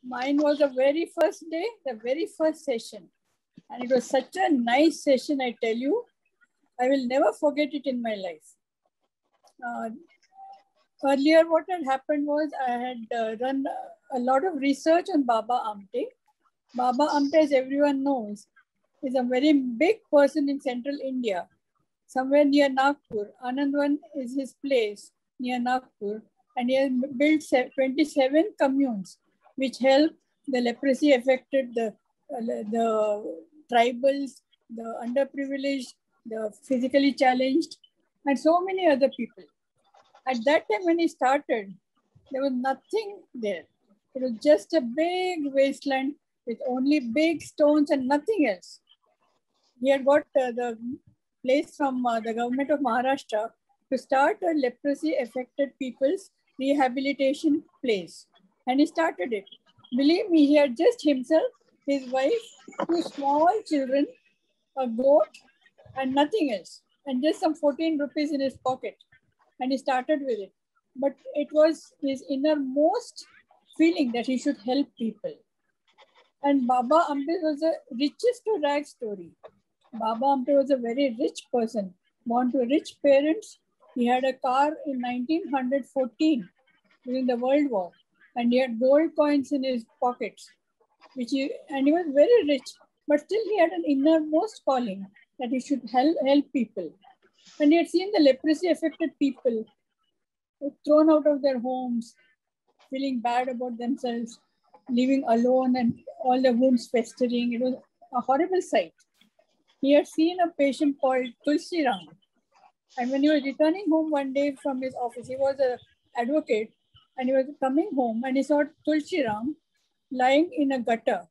Mine was the very first day, the very first session. And it was such a nice session, I tell you. I will never forget it in my life. Earlier, what had happened was I had run a lot of research on Baba Amte. Baba Amte, as everyone knows, is a very big person in central India, somewhere near Nagpur. Anandwan is his place near Nagpur, and he has built 27 communes which help the leprosy affected, the tribals, the underprivileged, the physically challenged, and so many other people. At that time when he started, there was nothing there. It was just a big wasteland with only big stones and nothing else. He had got the place from the government of Maharashtra to start a leprosy affected people's rehabilitation place. And he started it. Believe me, he had just himself, his wife, two small children, a goat, and nothing else. And just some 14 rupees in his pocket. And he started with it. But it was his innermost feeling that he should help people. And Baba Ambe was a richest to rags story. Baba Ambe was a very rich person, born to rich parents. He had a car in 1914 during the World War, and he had gold coins in his pockets, and he was very rich, but still he had an innermost calling that he should help people. And he had seen the leprosy affected people thrown out of their homes, feeling bad about themselves, living alone and all the wounds festering. It was a horrible sight. He had seen a patient called Tulsi Ram. And when he was returning home one day from his office, he was an advocate, and he was coming home and he saw Tulsi Ram lying in a gutter,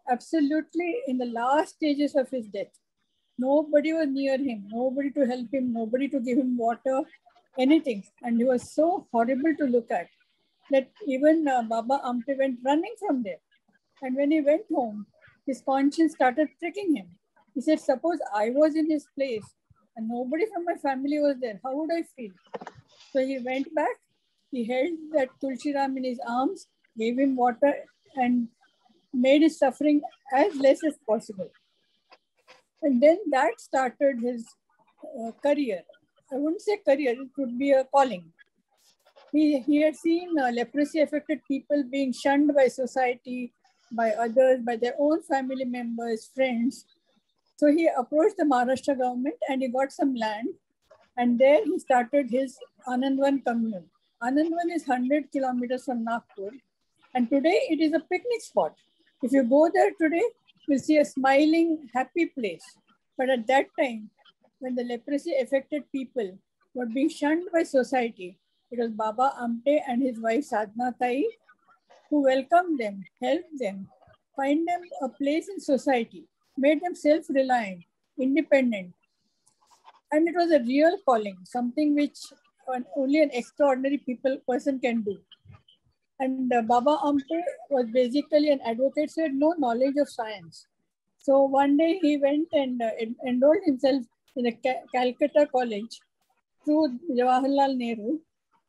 absolutely in the last stages of his death. Nobody was near him, nobody to help him, nobody to give him water, anything. And he was so horrible to look at that even Baba Amte went running from there. And when he went home, his conscience started tricking him. He said, suppose I was in his place and nobody from my family was there, how would I feel? So he went back, he held that Tulsi Ram in his arms, gave him water, and made his suffering as less as possible. And then that started his career. I wouldn't say career, it would be a calling. He had seen leprosy affected people being shunned by society, by others, by their own family members, friends. So he approached the Maharashtra government and he got some land, and there he started his Anandwan commune. Anandwan is 100 kilometers from Nagpur, and today it is a picnic spot. If you go there today, you'll see a smiling, happy place. But at that time, when the leprosy affected people were being shunned by society, it was Baba Amte and his wife Sadhna Tai who welcomed them, helped them, find them a place in society, made them self-reliant, independent. And it was a real calling, something which only an extraordinary person can do. And Baba Amte was basically an advocate, so he had no knowledge of science. So one day he went and enrolled himself in a Calcutta college through Jawaharlal Nehru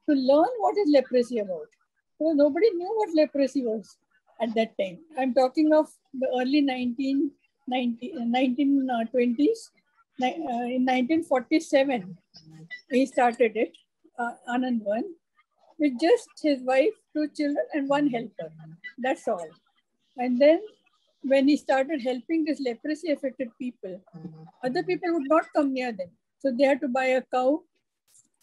to learn what is leprosy about. So nobody knew what leprosy was at that time. I'm talking of the early 1920s. In 1947, he started it, Anandwan, with just his wife, two children, and one helper. That's all. And then when he started helping these leprosy affected people, other people would not come near them. So they had to buy a cow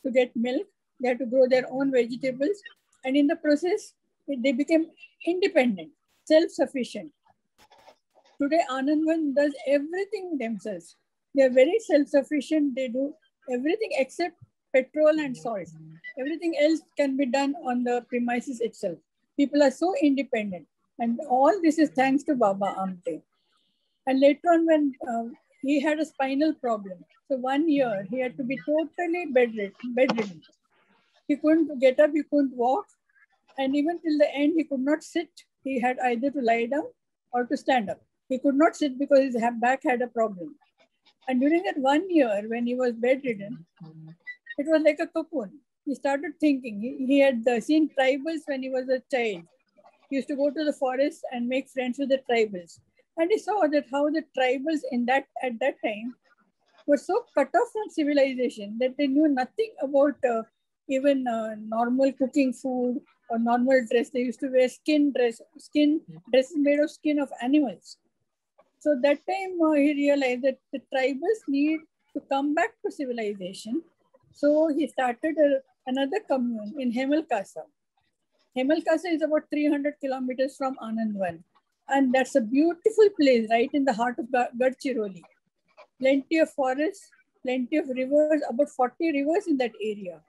to get milk. They had to grow their own vegetables. And in the process, they became independent, self-sufficient. Today, Anandwan does everything themselves. They are very self-sufficient. They do everything except petrol and salt. Everything else can be done on the premises itself. People are so independent. And all this is thanks to Baba Amte. And later on, when he had a spinal problem, so 1 year he had to be totally bedridden. He couldn't get up, he couldn't walk, and even till the end, he could not sit. He had either to lie down or to stand up. He could not sit because his back had a problem. And during that 1 year, when he was bedridden, it was like a cocoon. He started thinking. He had seen tribals when he was a child. He used to go to the forest and make friends with the tribals. And he saw that how the tribals at that time were so cut off from civilization that they knew nothing about even normal cooking food or normal dress. They used to wear skin dresses made of skin of animals. So that time he realized that the tribals need to come back to civilization. So he started another commune in Hemalkasa. Hemalkasa is about 300 kilometers from Anandwan. And that's a beautiful place right in the heart of Gadchiroli. Plenty of forests, plenty of rivers, about 40 rivers in that area.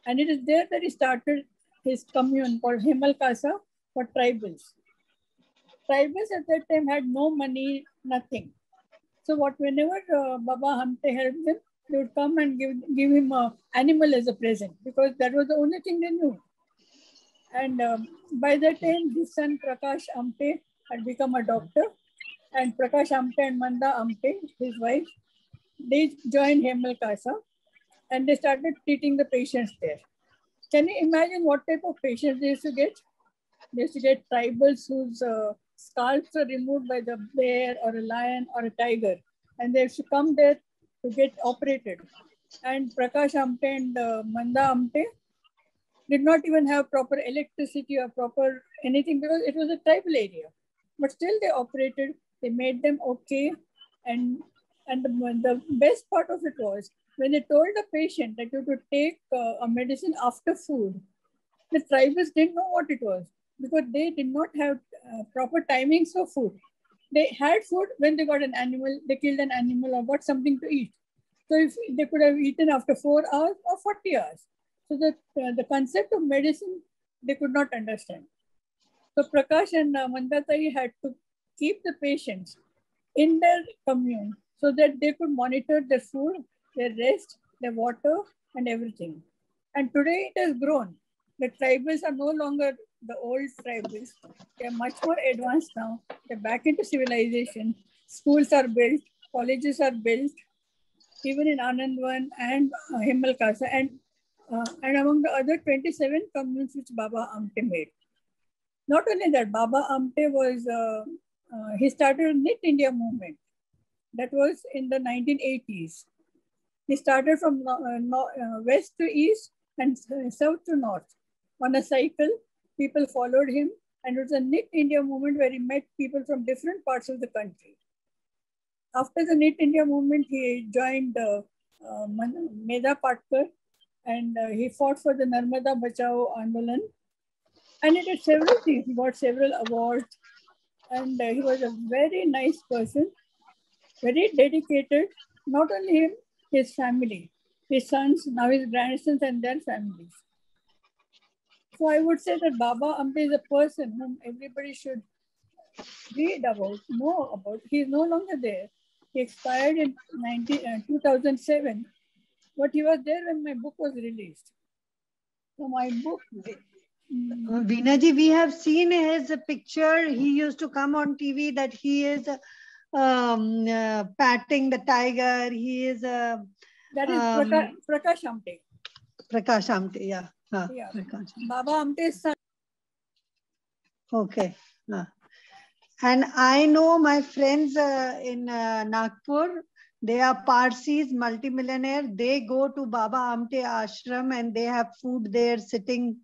And it is there that he started his commune called Hemalkasa for tribals. Tribals at that time had no money, nothing. So whenever Baba Hamte helped them, they would come and give him an animal as a present because that was the only thing they knew. And by that time, his son Prakash Amte had become a doctor, and Prakash Amte and Manda Amte, his wife, they joined Hemalkasa and they started treating the patients there. Can you imagine what type of patients they used to get? They used to get tribals whose scalps were removed by the bear or a lion or a tiger, and they used to come there to get operated. And Prakash Amte and Manda Amte did not even have proper electricity or proper anything because it was a tribal area. But still they operated, they made them okay. And the best part of it was when they told the patient that you could take a medicine after food, the tribals didn't know what it was because they did not have proper timings for food. They had food when they got an animal, they killed an animal or got something to eat. So if they could have eaten after 4 hours or 40 hours. So the concept of medicine, they could not understand. So Prakash and Mandatai had to keep the patients in their commune so that they could monitor their food, their rest, their water, and everything. And today it has grown. The tribals are no longer the old tribals. They are much more advanced now. They're back into civilization. Schools are built, colleges are built, even in Anandwan and Hemalkasa, and among the other 27 communes which Baba Amte made. Not only that, Baba Amte was, he started a Knit India movement. That was in the 1980s. He started from west to east and south to north. On a cycle, people followed him, and it was a Knit India movement where he met people from different parts of the country. After the Knit India movement, he joined Medha Patkar, and he fought for the Narmada Bachao Andolan. And he did several things. He got several awards. And he was a very nice person, very dedicated. Not only him, his family, his sons, now his grandsons and their families. So I would say that Baba Amte is a person whom everybody should read about, know about. He is no longer there. He expired in 2007, but he was there when my book was released. So my book... Veena ji, we have seen his picture. He used to come on TV that he is patting the tiger. He is... that is Prakash Amte. Prakash Amte, yeah. Yeah. Baba Amte's son. Okay. And I know my friends in Nagpur, they are Parsis, multimillionaire. They go to Baba Amte ashram and they have food there sitting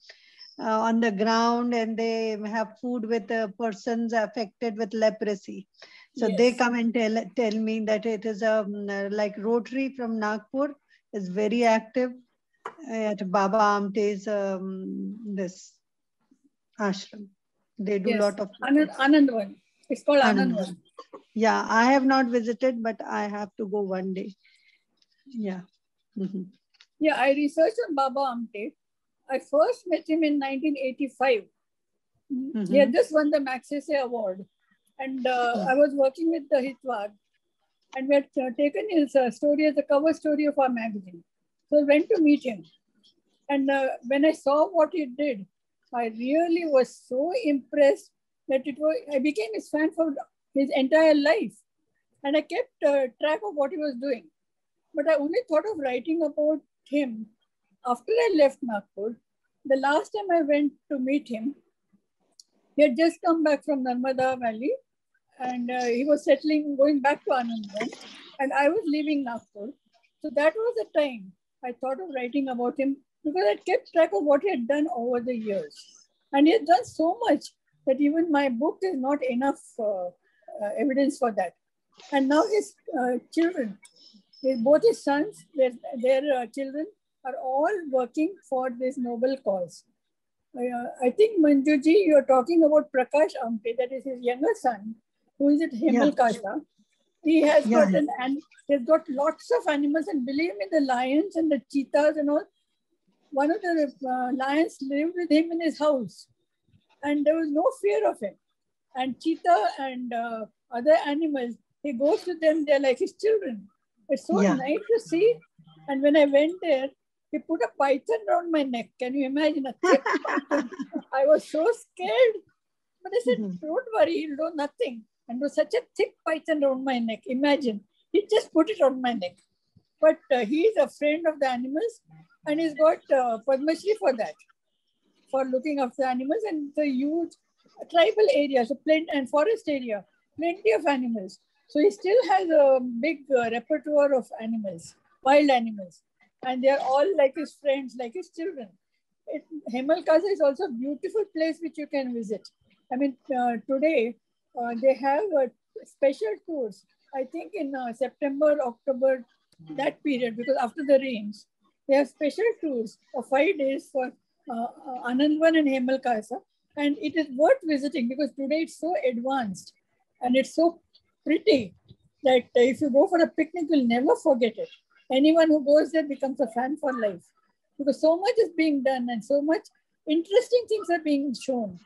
on the ground, and they have food with persons affected with leprosy. So yes, they come and tell me that it is like Rotary from Nagpur is very active at Baba Amte's this ashram. They do a lot of Anandwan. It's called Anandwan. Yeah, I have not visited, but I have to go one day. Yeah. Yeah, I researched on Baba Amte. I first met him in 1985. He had just won the Magsaysay Award. And I was working with the Hitwad. And we had taken his story as a cover story of our magazine. So I went to meet him. And when I saw what he did, I really was so impressed that I became his fan for his entire life. And I kept track of what he was doing. But I only thought of writing about him after I left Nagpur. The last time I went to meet him, He had just come back from Narmada Valley, and he was settling, going back to Anandvan, and I was leaving Nagpur. So that was the time I thought of writing about him, because I kept track of what he had done over the years. And he had done so much that even my book is not enough evidence for that. And now his children, both his sons, their children are all working for this noble cause. I think, Manjuji, you're talking about Prakash Amte, that is his younger son, who is at Hemal Kasa. He has he's got lots of animals, and believe me, the lions and the cheetahs and all. One of the lions lived with him in his house, and there was no fear of him. And cheetah and other animals, he goes to them, they're like his children. It's so nice to see. And when I went there, he put a python around my neck. Can you imagine? A thick python. I was so scared. But I said, don't worry, he'll do nothing. And it was such a thick python around my neck. Imagine, he just put it on my neck. But he is a friend of the animals, and he's got Padma Shri for that, for looking after animals. And the huge tribal area, so plenty, and forest area, plenty of animals. So he still has a big repertoire of animals, wild animals. And they are all like his friends, like his children. Hemal Kasa is also a beautiful place which you can visit. I mean, today they have special tours. I think in September, October, that period, because after the rains, they have special tours of 5 days for Anandvan and Hemal Kasa. And it is worth visiting, because today it's so advanced and it's so pretty that if you go for a picnic, you'll never forget it. Anyone who goes there becomes a fan for life, because so much is being done and so much interesting things are being shown.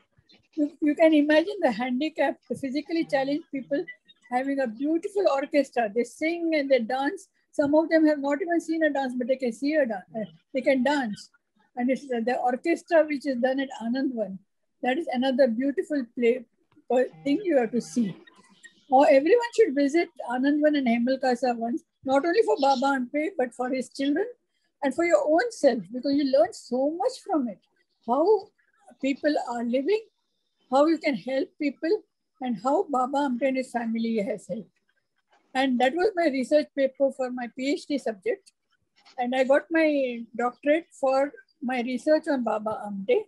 You can imagine the handicapped, the physically challenged people having a beautiful orchestra. They sing and they dance. Some of them have not even seen a dance, but they can see a dance. They can dance. And it's the orchestra which is done at Anandvan. That is another beautiful thing you have to see. Or everyone should visit Anandvan and Hemal Kasa once, not only for Baba Amte, but for his children and for your own self, because you learn so much from it. How people are living, how you can help people, and how Baba Amte and his family has helped. And that was my research paper for my PhD subject. And I got my doctorate for my research on Baba Amte.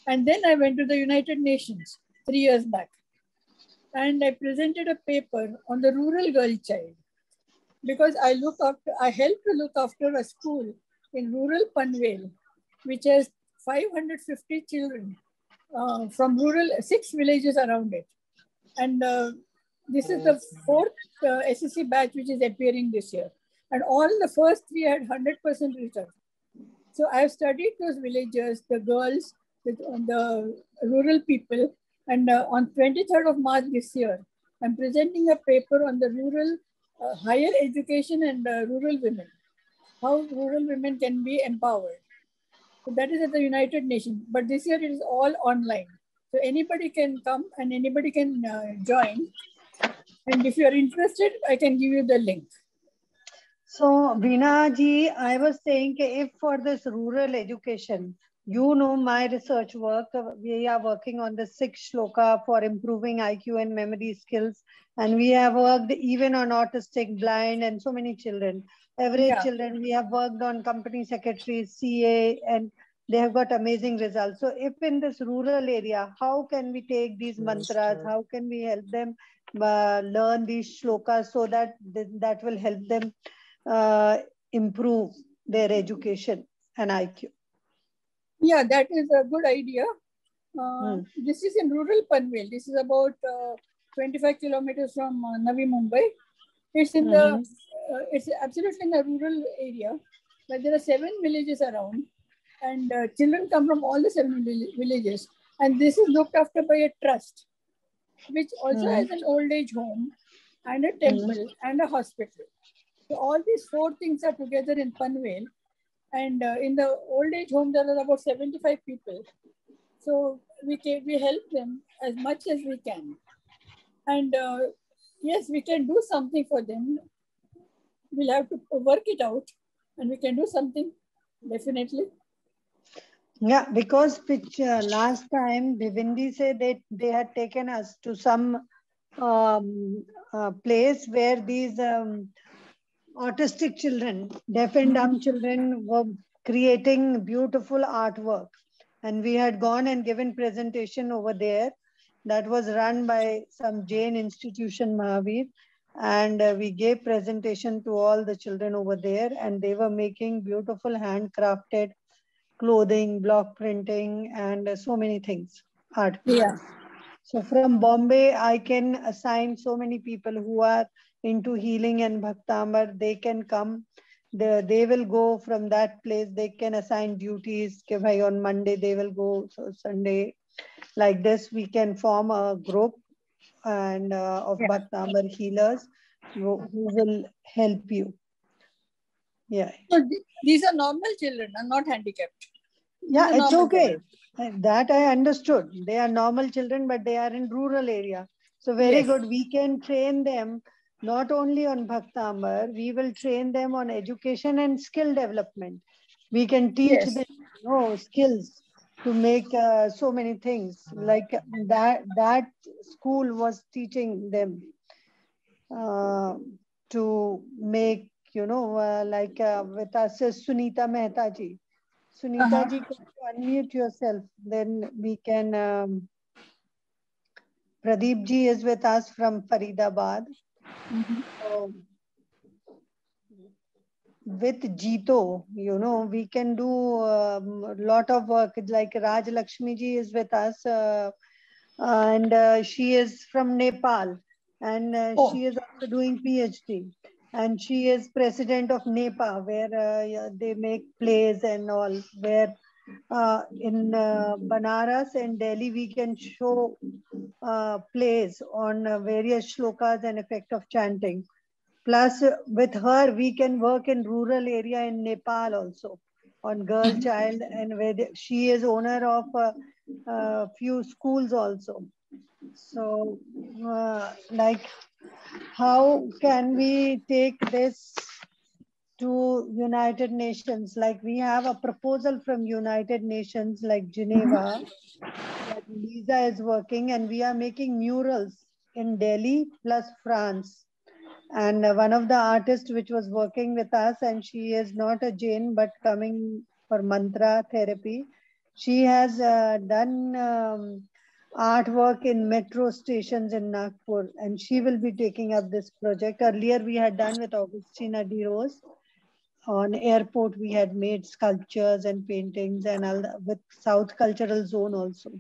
And then I went to the United Nations 3 years back. And I presented a paper on the rural girl child, because I helped to look after a school in rural Panvel, which has 550 children from rural 6 villages around it. And this is the 4th SSC batch which is appearing this year. And all the first 3 had 100% result. So I have studied those villagers, the girls, the rural people. And on 23rd of March this year, I'm presenting a paper on the rural higher education and rural women, how rural women can be empowered. So that is at the United Nations, but this year it is all online. So anybody can come and anybody can join. And if you're interested, I can give you the link. So Veena ji, I was saying if for this rural education, you know my research work, we are working on the 6 shloka for improving IQ and memory skills. And we have worked even on autistic, blind, and so many children. Average children, we have worked on company secretaries, CA, and they have got amazing results. So if in this rural area, how can we take these mantras? How can we help them learn these shlokas so that that will help them improve their education and IQ? Yeah, that is a good idea. This is in rural Panvel. This is about 25 kilometers from Navi Mumbai. It's in the, it's absolutely in a rural area, but there are 7 villages around, and children come from all the 7 villages. And this is looked after by a trust, which also has an old age home and a temple and a hospital. So all these 4 things are together in Panvel. And in the old age home, there are about 75 people. So we help them as much as we can. And yes, we can do something for them. We'll have to work it out, and we can do something, definitely. Yeah, because last time Bhivindi said that they had taken us to some place where these autistic children, deaf and dumb children were creating beautiful artwork. And we had gone and given presentation over there that was run by some Jain institution, Mahavir. And we gave presentation to all the children over there, and they were making beautiful handcrafted clothing, block printing, and so many things, art Yeah. pieces. So from Bombay, I can assign so many people who are into healing and Bhaktamar. They can come. They will go from that place. They can assign duties. Ke bhai on Monday they will go. So Sunday, like this, we can form a group and of Yeah. Bhaktamar healers who will help you. Yeah. So these are normal children and not handicapped. Yeah, it's okay. That I understood. They are normal children, but they are in rural area. So very Yes. good. We can train them not only on Bhaktamar, we will train them on education and skill development. We can teach Yes. them, skills to make so many things. Like that school was teaching them uh, to make, with us, Sunita Mehta ji. Sunita Uh-huh. ji, can you unmute yourself? Then we can. Pradeep ji is with us from Faridabad. So with Jito, we can do a lot of work. Like Raj Lakshmi ji is with us, and she is from Nepal, and she is also doing PhD. And she is president of NEPA, where they make plays and all. Where in Banaras and Delhi, we can show plays on various shlokas and effect of chanting. Plus, with her, we can work in rural area in Nepal also on girl child, and where she is owner of a few schools also. So, how can we take this to United Nations? Like we have a proposal from United Nations, like Geneva, that Lisa is working, and we are making murals in Delhi plus France. And one of the artists which was working with us, and she is not a Jain but coming for mantra therapy, she has done artwork in metro stations in Nagpur, and she will be taking up this project. Earlier we had done with Augustina De Rose. On airport we had made sculptures and paintings, and with South Cultural Zone also.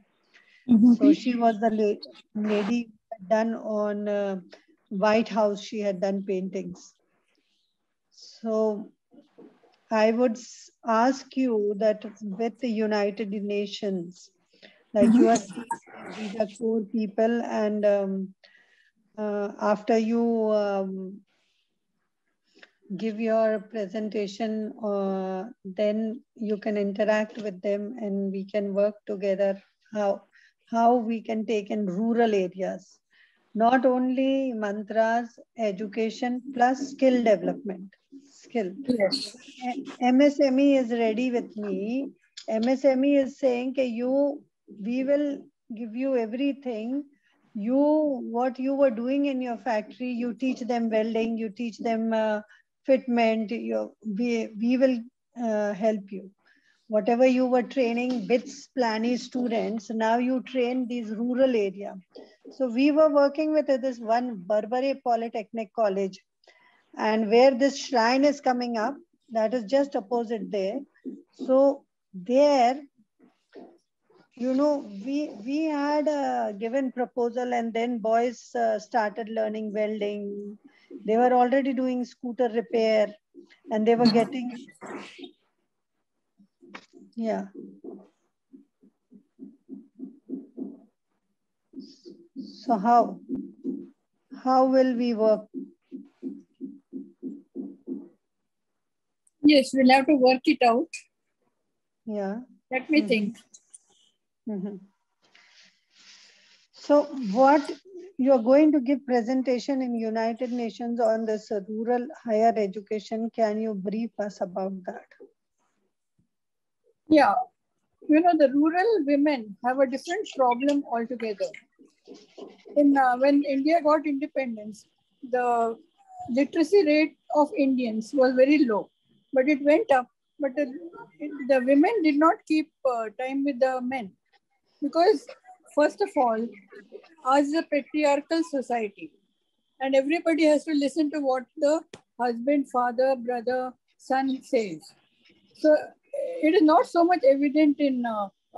So she was the lady done on White House. She had done paintings. So I would ask you that with the United Nations, like you are seeing these are poor people, and after you give your presentation, then you can interact with them, and we can work together. How we can take in rural areas, not only mantras, education plus skill development. Skill. Yes. MSME is ready with me. MSME is saying that we will give you everything. What you were doing in your factory, you teach them welding, you teach them fitment. We will help you. Whatever you were training BITS Plani students, now you train these rural area. So we were working with this one Barbary Polytechnic College, and where this shrine is coming up, that is just opposite there. So there, we had given proposal, and then boys started learning welding. They were already doing scooter repair, and they were getting, yeah. So how will we work? Yes, we'll have to work it out. Yeah. Let me think. So what you're going to give presentation in United Nations on this rural higher education. Can you brief us about that? Yeah. you know, the rural women have a different problem altogether. When India got independence, the literacy rate of Indians was very low, but it went up. But the women did not keep time with the men because, first of all, ours is a patriarchal society, and everybody has to listen to what the husband, father, brother, son says. So it is not so much evident in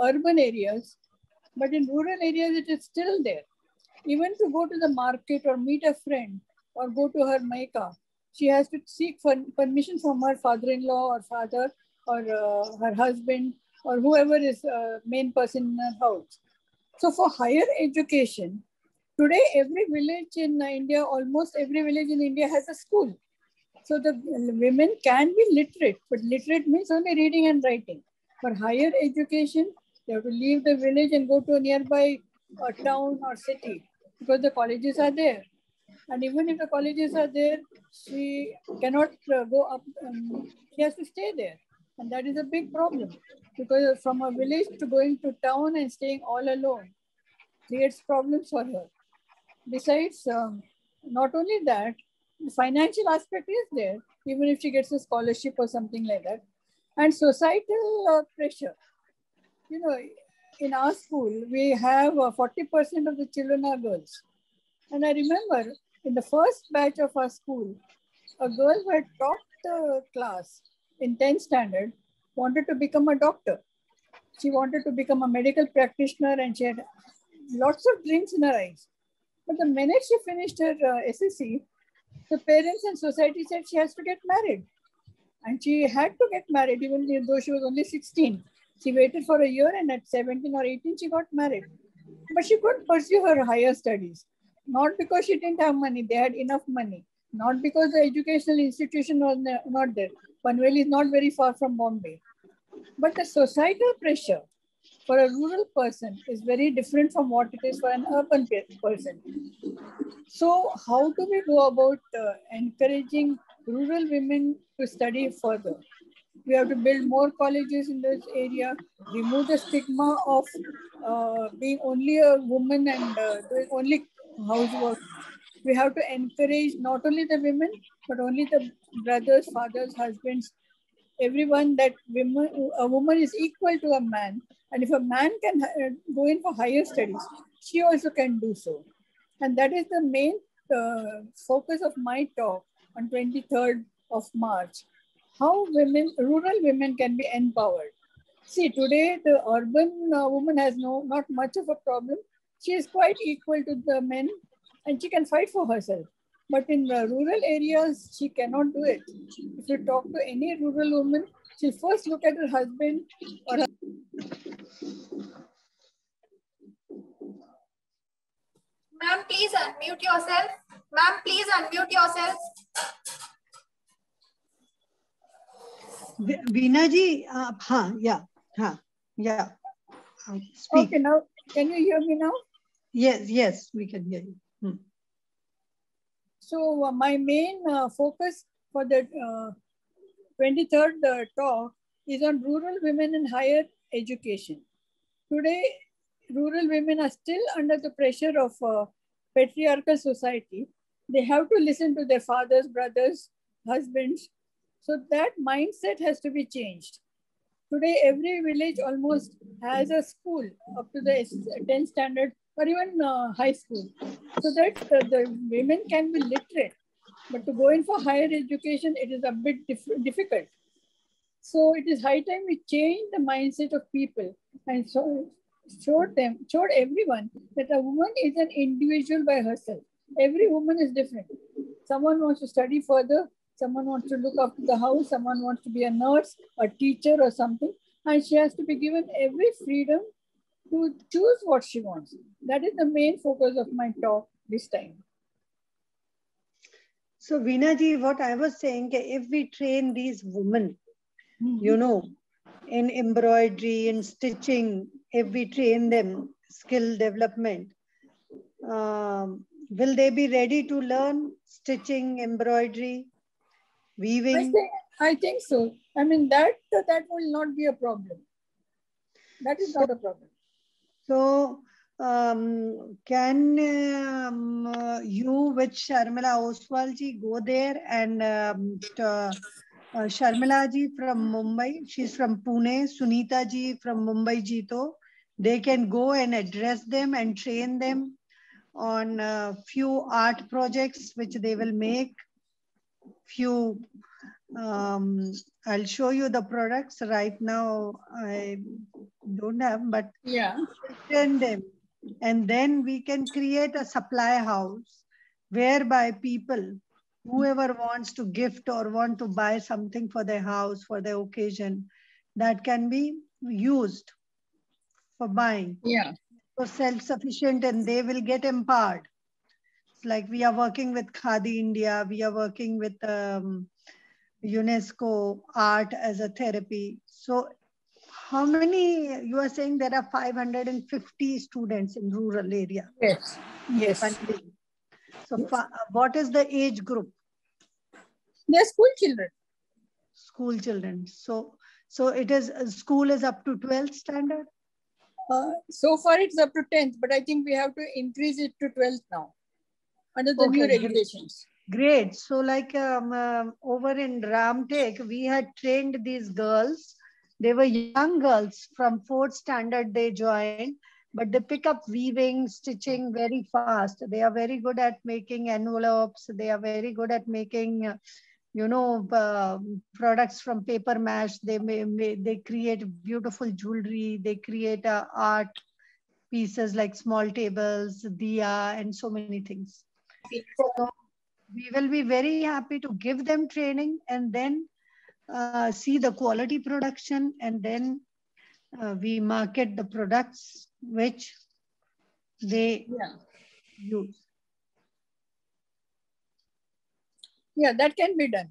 urban areas, but in rural areas it is still there. Even to go to the market or meet a friend or go to her maika, she has to seek permission from her father-in-law or father or her husband or whoever is main person in her house. So for higher education, today every village in India, almost every village in India has a school. So the women can be literate, but literate means only reading and writing. For higher education, they have to leave the village and go to a nearby town or city because the colleges are there. And even if the colleges are there, she cannot go up. She has to stay there. And that is a big problem because from a village to going to town and staying all alone creates problems for her. Besides, not only that, the financial aspect is there, even if she gets a scholarship or something like that. And societal pressure. You know, in our school, we have 40% of the children are girls. And I remember in the first batch of our school, a girl who had topped the class in 10th standard wanted to become a doctor. She wanted to become a medical practitioner and she had lots of dreams in her eyes. But the minute she finished her SSC, the parents and society said she has to get married. And she had to get married even though she was only 16. She waited for a year and at 17 or 18, she got married. But she couldn't pursue her higher studies. Not because she didn't have money, they had enough money. Not because the educational institution was not there. Panvel is not very far from Bombay. But the societal pressure for a rural person is very different from what it is for an urban person. So how do we go about encouraging rural women to study further? We have to build more colleges in this area, remove the stigma of being only a woman and doing only housework. We have to encourage not only the women, but only the brothers, fathers, husbands, everyone that a woman is equal to a man. And if a man can go in for higher studies, she also can do so. And that is the main focus of my talk on 23rd of March. How rural women can be empowered. See, today the urban woman has not much of a problem. She is quite equal to the men and she can fight for herself. But in the rural areas, she cannot do it. If you talk to any rural woman, she'll first look at her husband or her. Ma'am, please unmute yourself. Ma'am, please unmute yourself. Veena ji, yeah. Speak. Okay, now can you hear me now? Yes, we can hear you. So my main focus for the 23rd talk is on rural women in higher education. Today, rural women are still under the pressure of patriarchal society. They have to listen to their fathers, brothers, husbands. So that mindset has to be changed. Today, every village almost has a school up to the 10th standard or even high school, so that the women can be literate. But to go in for higher education, it is a bit difficult. So it is high time we change the mindset of people and showed everyone that a woman is an individual by herself. Every woman is different. Someone wants to study further, someone wants to look after the house, someone wants to be a nurse, a teacher or something, and she has to be given every freedom to choose what she wants. That is the main focus of my talk this time. So Veena ji, what I was saying, if we train these women, you know, in embroidery and stitching, if we train them skill development, will they be ready to learn stitching, embroidery, weaving? I think so. I mean, that will not be a problem. That is not a problem. So, can you with Sharmila Oswal ji go there and Sharmila ji from Mumbai, she's from Pune, Sunita ji from Mumbai Jito, they can go and address them and train them on a few art projects which they will make. Few, I'll show you the products right now. I don't have, but Yeah. train them. And then we can create a supply house whereby people, whoever wants to gift or want to buy something for their house, for their occasion, that can be used for buying. Yeah. So self-sufficient, and they will get empowered. It's like we are working with Khadi India, we are working with UNESCO art as a therapy. So how many, you are saying there are 550 students in rural area? Yes. Yes. Funding. So what is the age group? They're school children. School children. So it is, school is up to 12th standard? So far it's up to 10th, but I think we have to increase it to 12th now under the new regulations. Great. So like over in Ramtek, we had trained these girls. They were young girls from 4th standard they joined, but they pick up weaving, stitching very fast. They are very good at making envelopes. They are very good at making, products from paper mash. They create beautiful jewelry. They create art pieces like small tables, diya, and so many things. So we will be very happy to give them training and then see the quality production, and then we market the products which they use. Yeah, that can be done.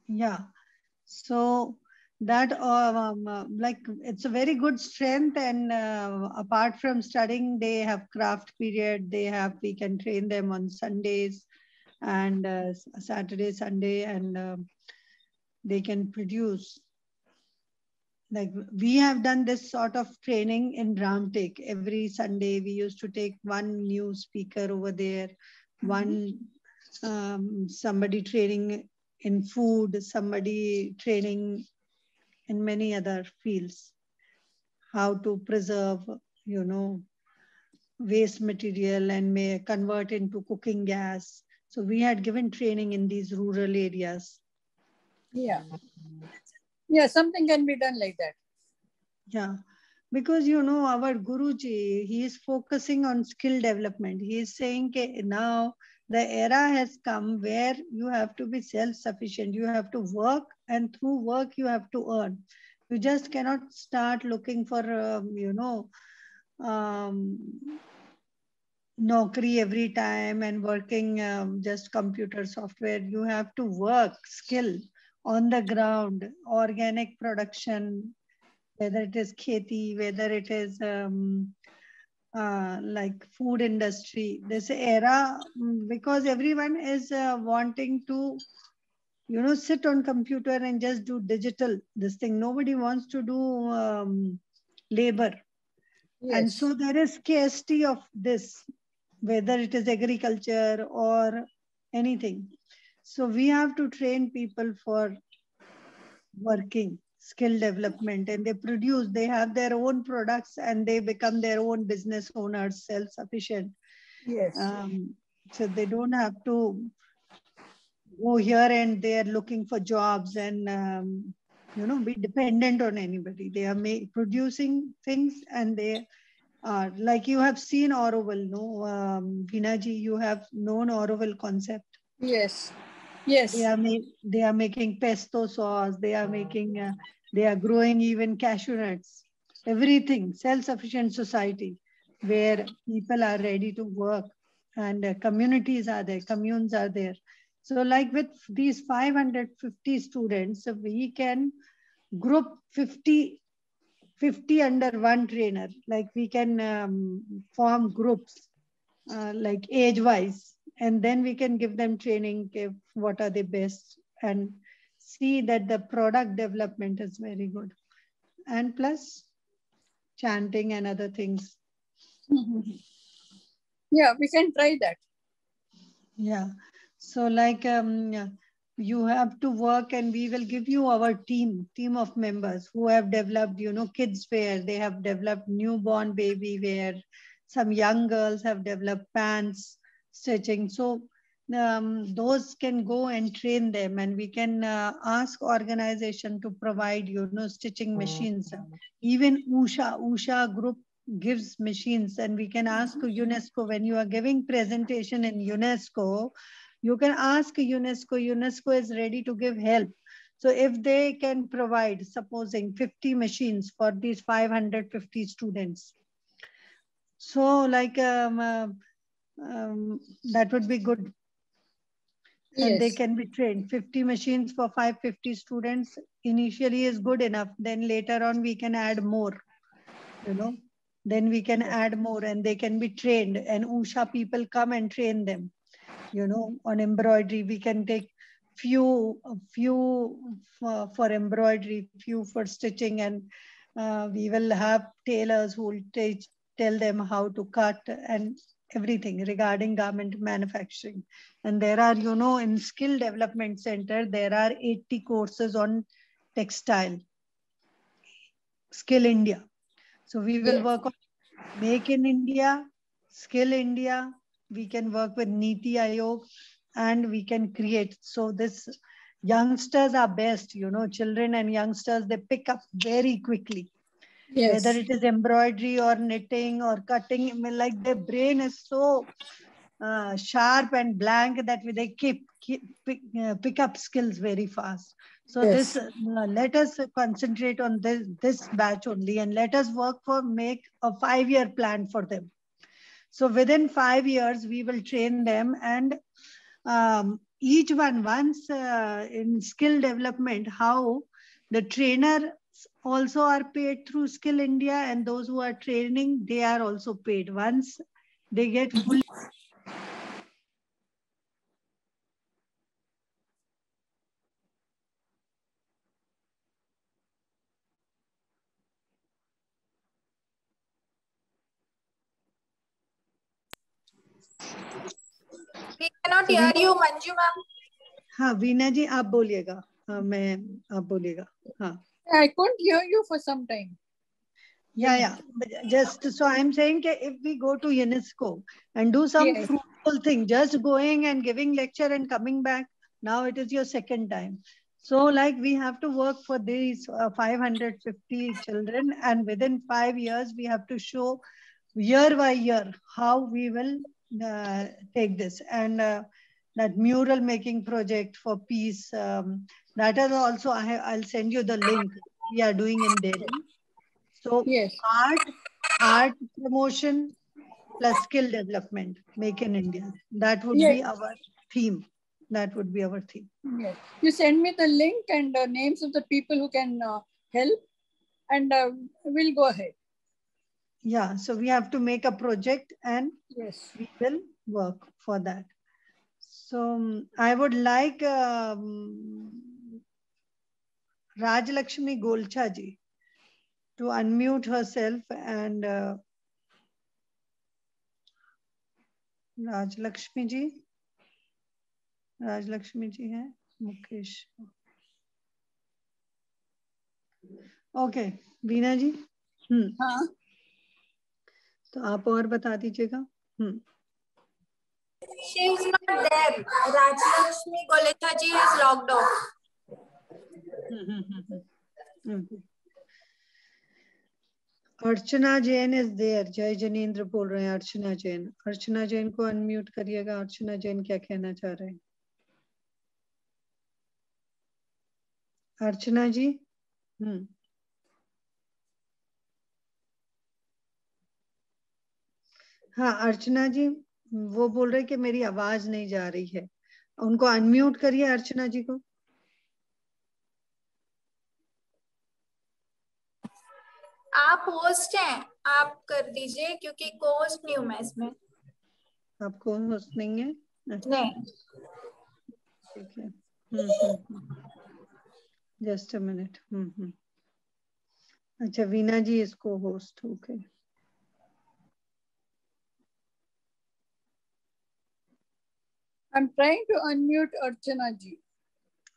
Yeah. So that like it's a very good strength, and apart from studying, they have craft period. We can train them on Sundays and Saturday, Sunday, and they can produce. Like we have done this sort of training in Ramtek. Every Sunday we used to take one new speaker over there, one somebody training in food, somebody training in many other fields, how to preserve, waste material and may convert into cooking gas. So we had given training in these rural areas. Yeah. Yeah, something can be done like that. Yeah, because our Guruji, he is focusing on skill development. He is saying now the era has come where you have to be self-sufficient. You have to work, and through work you have to earn. You just cannot start looking for, Naukri every time and working just computer software. You have to work, skill on the ground, organic production, whether it is kheti, whether it is like food industry. This era, because everyone is wanting to, sit on computer and just do digital, this thing. Nobody wants to do labor. Yes. And so there is scarcity of this, whether it is agriculture or anything. So we have to train people for working, skill development, and they have their own products and they become their own business owners, self-sufficient. Yes. So they don't have to go here and there looking for jobs and, be dependent on anybody. They are producing things, and they are, like you have seen Auroville, no? Veena ji, you have known Auroville concept. Yes. Yes. They are making pesto sauce. They are making, they are growing even cashew nuts. Everything, self-sufficient society where people are ready to work, and communities are there, communes are there. So like with these 550 students, we can group 50 under one trainer. Like we can form groups like age-wise, and then we can give them training, what are the best, and see that the product development is very good. And plus, chanting and other things. Yeah, we can try that. Yeah. So like you have to work, and we will give you our team of members who have developed, kids wear. They have developed newborn baby wear. Some young girls have developed pants stitching. So those can go and train them, and we can ask organization to provide, stitching machines. Even Usha group gives machines, and we can ask UNESCO when you are giving presentation in UNESCO. You can ask UNESCO. UNESCO is ready to give help. So if they can provide, supposing 50 machines for these 550 students, so like that would be good. Yes. And they can be trained. 50 machines for 550 students initially is good enough. Then later on we can add more, Then we can add more, and they can be trained, and Usha people come and train them. On embroidery, we can take few for embroidery, few for stitching, and we will have tailors who will tell them how to cut and everything regarding garment manufacturing. And there are, in Skill Development Center, there are 80 courses on textile. Skill India. So we will work on Make in India, Skill India. We can work with Niti Aayog, and we can create. So this youngsters are best, children and youngsters, they pick up very quickly. Yes. Whether it is embroidery or knitting or cutting, like their brain is so sharp and blank that they pick up skills very fast. So yes. This let us concentrate on this batch only, and let us make a 5-year plan for them. So within 5 years we will train them, and each one once in skill development, how the trainer also are paid through Skill India, and those who are training, they are also paid once they get fully. We cannot hear you, Manju ma'am. हाँ वीना जी आप बोलिएगा. आप बोलिएगा. हाँ. I couldn't hear you for some time. Yeah. Just so I'm saying that if we go to UNESCO and do some fruitful thing, just going and giving lecture and coming back, now it is your second time. So like we have to work for these 550 children, and within 5 years, we have to show year by year how we will take this. And that mural making project for peace, that is also, I'll send you the link we are doing in Delhi. So yes. art promotion plus skill development, Make in India. That would be our theme. That would be our theme. Yes. You send me the link and names of the people who can help, and we'll go ahead. Yeah, so we have to make a project, and yes, we will work for that. So I would like Rajlakshmi Golcha ji to unmute herself, and Rajlakshmi ji hai, Mukesh. Okay, Veena ji. हाँ. तो आप और बता दीजिएगा. She is not there. Rajlakshmi Golcha ji has logged off. Archana Jain is there. जय जनेन्द्र बोल रहे हैं. अर्चना जैन. अर्चना जैन को अनम्यूट करिएगा. अर्चना जैन क्या कहना चाह रहे हैं? अर्चना जी. हाँ अर्चना जी, वो बोल रहे कि मेरी आवाज नहीं जा रही है. उनको अनम्यूट करिए अर्चना जी को. आप होस्ट हैं, आप कर दीजिए, क्योंकि को-होस्ट नहीं हूं मैं इसमें. आप को-होस्ट नहीं है? नहीं. ठीक है. Just a minute. अच्छा, वीना जी इसको host. Okay. I'm trying to unmute Archana ji.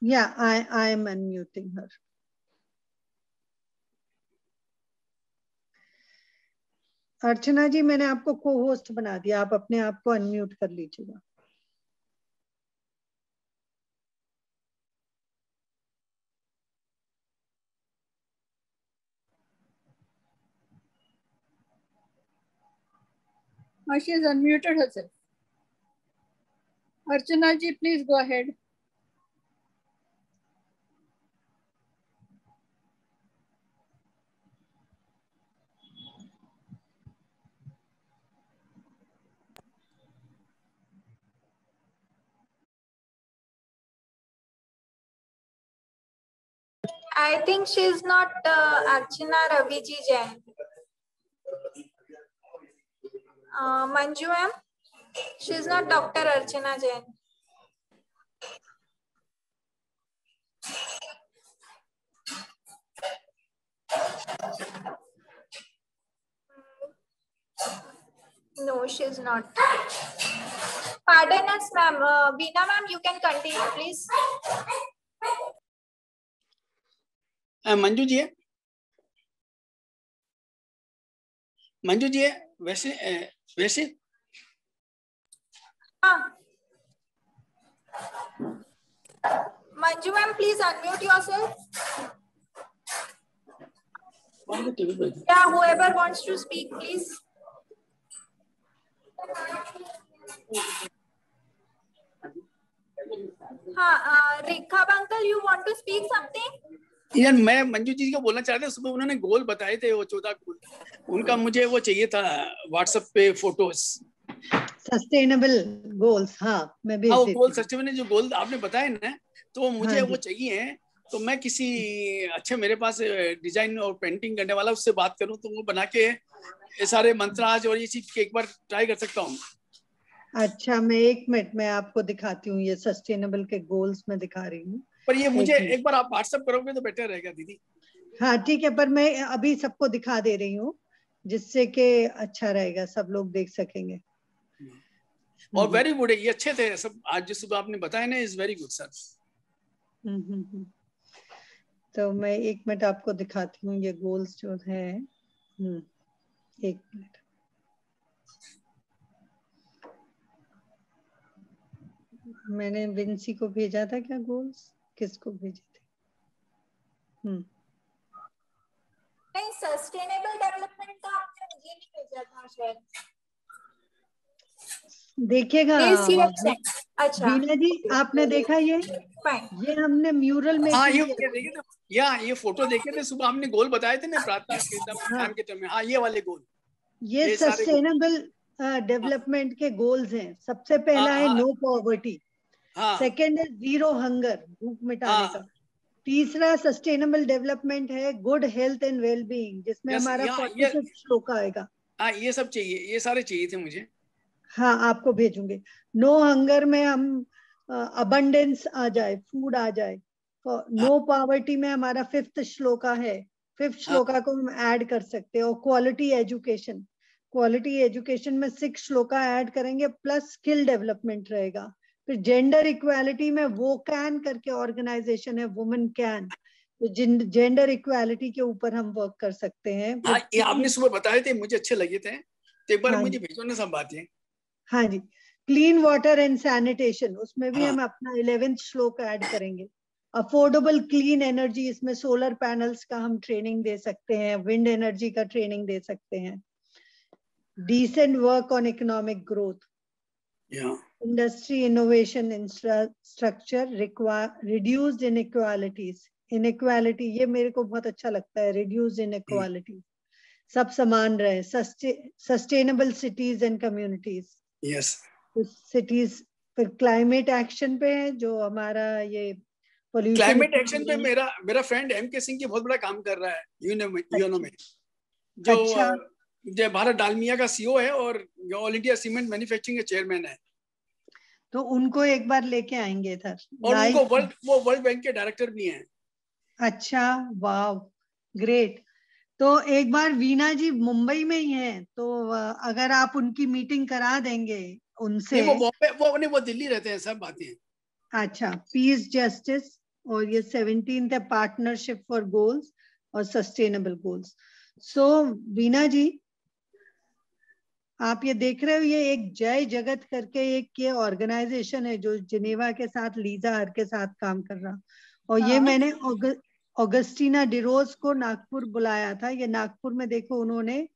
Yeah, I am unmuting her. अर्चना जी, मैंने आपको को होस्ट बना दिया, आप अपने आप को अनम्यूट कर लीजिएगा. She has unmuted herself. Archana ji, please go ahead. I think she is not Archana Ravi ji Jain. Manju ma'am, she is not Dr. Archana Jain. No, she is not. Pardon us, ma'am. Veena ma'am, you can continue, please. Manju ji है, मंजू जी है. वैसे हाँ. Manju ma'am, please unmute yourself. Yeah, whoever wants to speak, please. हाँ, रेखा uncle, you want to speak something? यार मैं मंजू जी को बोलना चाहते, सुबह उन्होंने गोल बताए थे, वो 14 गोल, उनका मुझे वो चाहिए था व्हाट्सएप पे फोटोज. Sustainable goals. हाँ, मैं भेज देती हूँ. गोल सस्टेनेबल जो गोल आपने बताए ना, तो मुझे वो चाहिए. तो मैं किसी अच्छे, मेरे पास डिजाइन और पेंटिंग करने वाला, उससे बात करूं तो वो बना के ये सारे मंत्राज और ये चीज एक बार ट्राई कर सकता हूँ. अच्छा, मैं 1 मिनट में आपको दिखाती हूँ. ये सस्टेनेबल के गोल्स में दिखा रही हूँ. पर ये मुझे एक बार आप व्हाट्सएप करोगे तो बेटर रहेगा दीदी. हाँ ठीक है, पर मैं अभी सबको दिखा दे रही हूँ, जिससे कि अच्छा रहेगा, सब लोग देख सकेंगे. और वेरी गुड है, ये अच्छे थे सब. आज जो सुबह आपने बताया ना, इज वेरी गुड सर. तो मैं 1 मिनट आपको दिखाती हूँ ये गोल्स जो है. 1 मिनट. मैंने विंसी को भेजा था क्या गोल्स? किसको भेजे थे? नहीं, सस्टेनेबल डेवलपमेंट का आपने मुझे नहीं भेजा था शायद. देखिएगा अच्छा, वीना जी, आपने देखा ये हमने म्यूरल में. हाँ, ये देखे थे, ये फोटो देखे थे सुबह, हमने गोल बताए थे ना प्रार्थना के टाइम में. हाँ, ये वाले गोल, ये सस्टेनेबल डेवलपमेंट के गोल्स हैं. सबसे पहला है नो पॉवर्टी. सेकंड है जीरो हंगर, भूख मिटाने का. तीसरा सस्टेनेबल डेवलपमेंट है गुड हेल्थ एंड वेलबीइंग, जिसमें हमारा 46 श्लोक आएगा. हाँ, ये सब चाहिए, ये सारे चाहिए थे मुझे. हाँ, आपको भेजूंगे. नो हंगर में हम अबंडेंस आ जाए, फूड आ जाए. नो पॉवर्टी में हमारा 5th श्लोका है. 5th श्लोका को हम ऐड कर सकते हैं. और क्वालिटी एजुकेशन में 6 श्लोका ऐड करेंगे, प्लस स्किल डेवलपमेंट रहेगा. फिर जेंडर इक्वालिटी में वो कैन करके ऑर्गेनाइजेशन है, वुमेन कैन. तो जेंडर इक्वालिटी के ऊपर हम वर्क कर सकते हैं. ये आपने सुबह बताए थे, मुझे अच्छे लगे थे. तो एक बार मुझे भेजो ना सब बातें. हाँ जी. क्लीन वाटर एंड सैनिटेशन, उसमें भी हम अपना 11th श्लोक ऐड करेंगे. अफोर्डेबल क्लीन एनर्जी, इसमें सोलर पैनल्स का हम ट्रेनिंग दे सकते हैं, विंड एनर्जी का ट्रेनिंग दे सकते हैं. Decent work on economic growth, industry innovation, infrastructure, reduced inequality. ये मेरे को बहुत अच्छा लगता है, रिड्यूस्ड इनइक्वालिटी. सब समान रहे. Sustainable cities and communities. Yes, cities. फिर क्लाइमेट एक्शन पे है, जो हमारा ये पोल्यूशन. क्लाइमेट एक्शन पे मेरा फ्रेंड M.K. सिंह की बहुत बड़ा काम कर रहा है यूनो में. जो भारत डालमिया का CEO है और ऑल इंडिया सीमेंट मैन्युफैक्चरिंग के चेयरमैन है. तो उनको एक बार लेके आएंगे इधर. और उनको वर्ल्ड बैंक के डायरेक्टर भी हैं. अच्छा, वाव, ग्रेट. तो एक बार वीना जी मुंबई में ही है, तो अगर आप उनकी मीटिंग करा देंगे उनसे। नहीं, वो बॉम्बे, वो दिल्ली रहते हैं, सब बातें। अच्छा, पीस जस्टिस, और ये 17th है पार्टनरशिप फॉर गोल्स और सस्टेनेबल गोल्स। सो वीना जी, आप ये देख रहे हो, ये एक जय जगत करके एक ये ऑर्गेनाइजेशन है जो जिनेवा के साथ लीजा हर के साथ काम कर रहा। और ये हाँ। मैंने ऑगस्टीना डिरोज को नागपुर बुलाया था। ये नागपुर में देखो, उन्होंने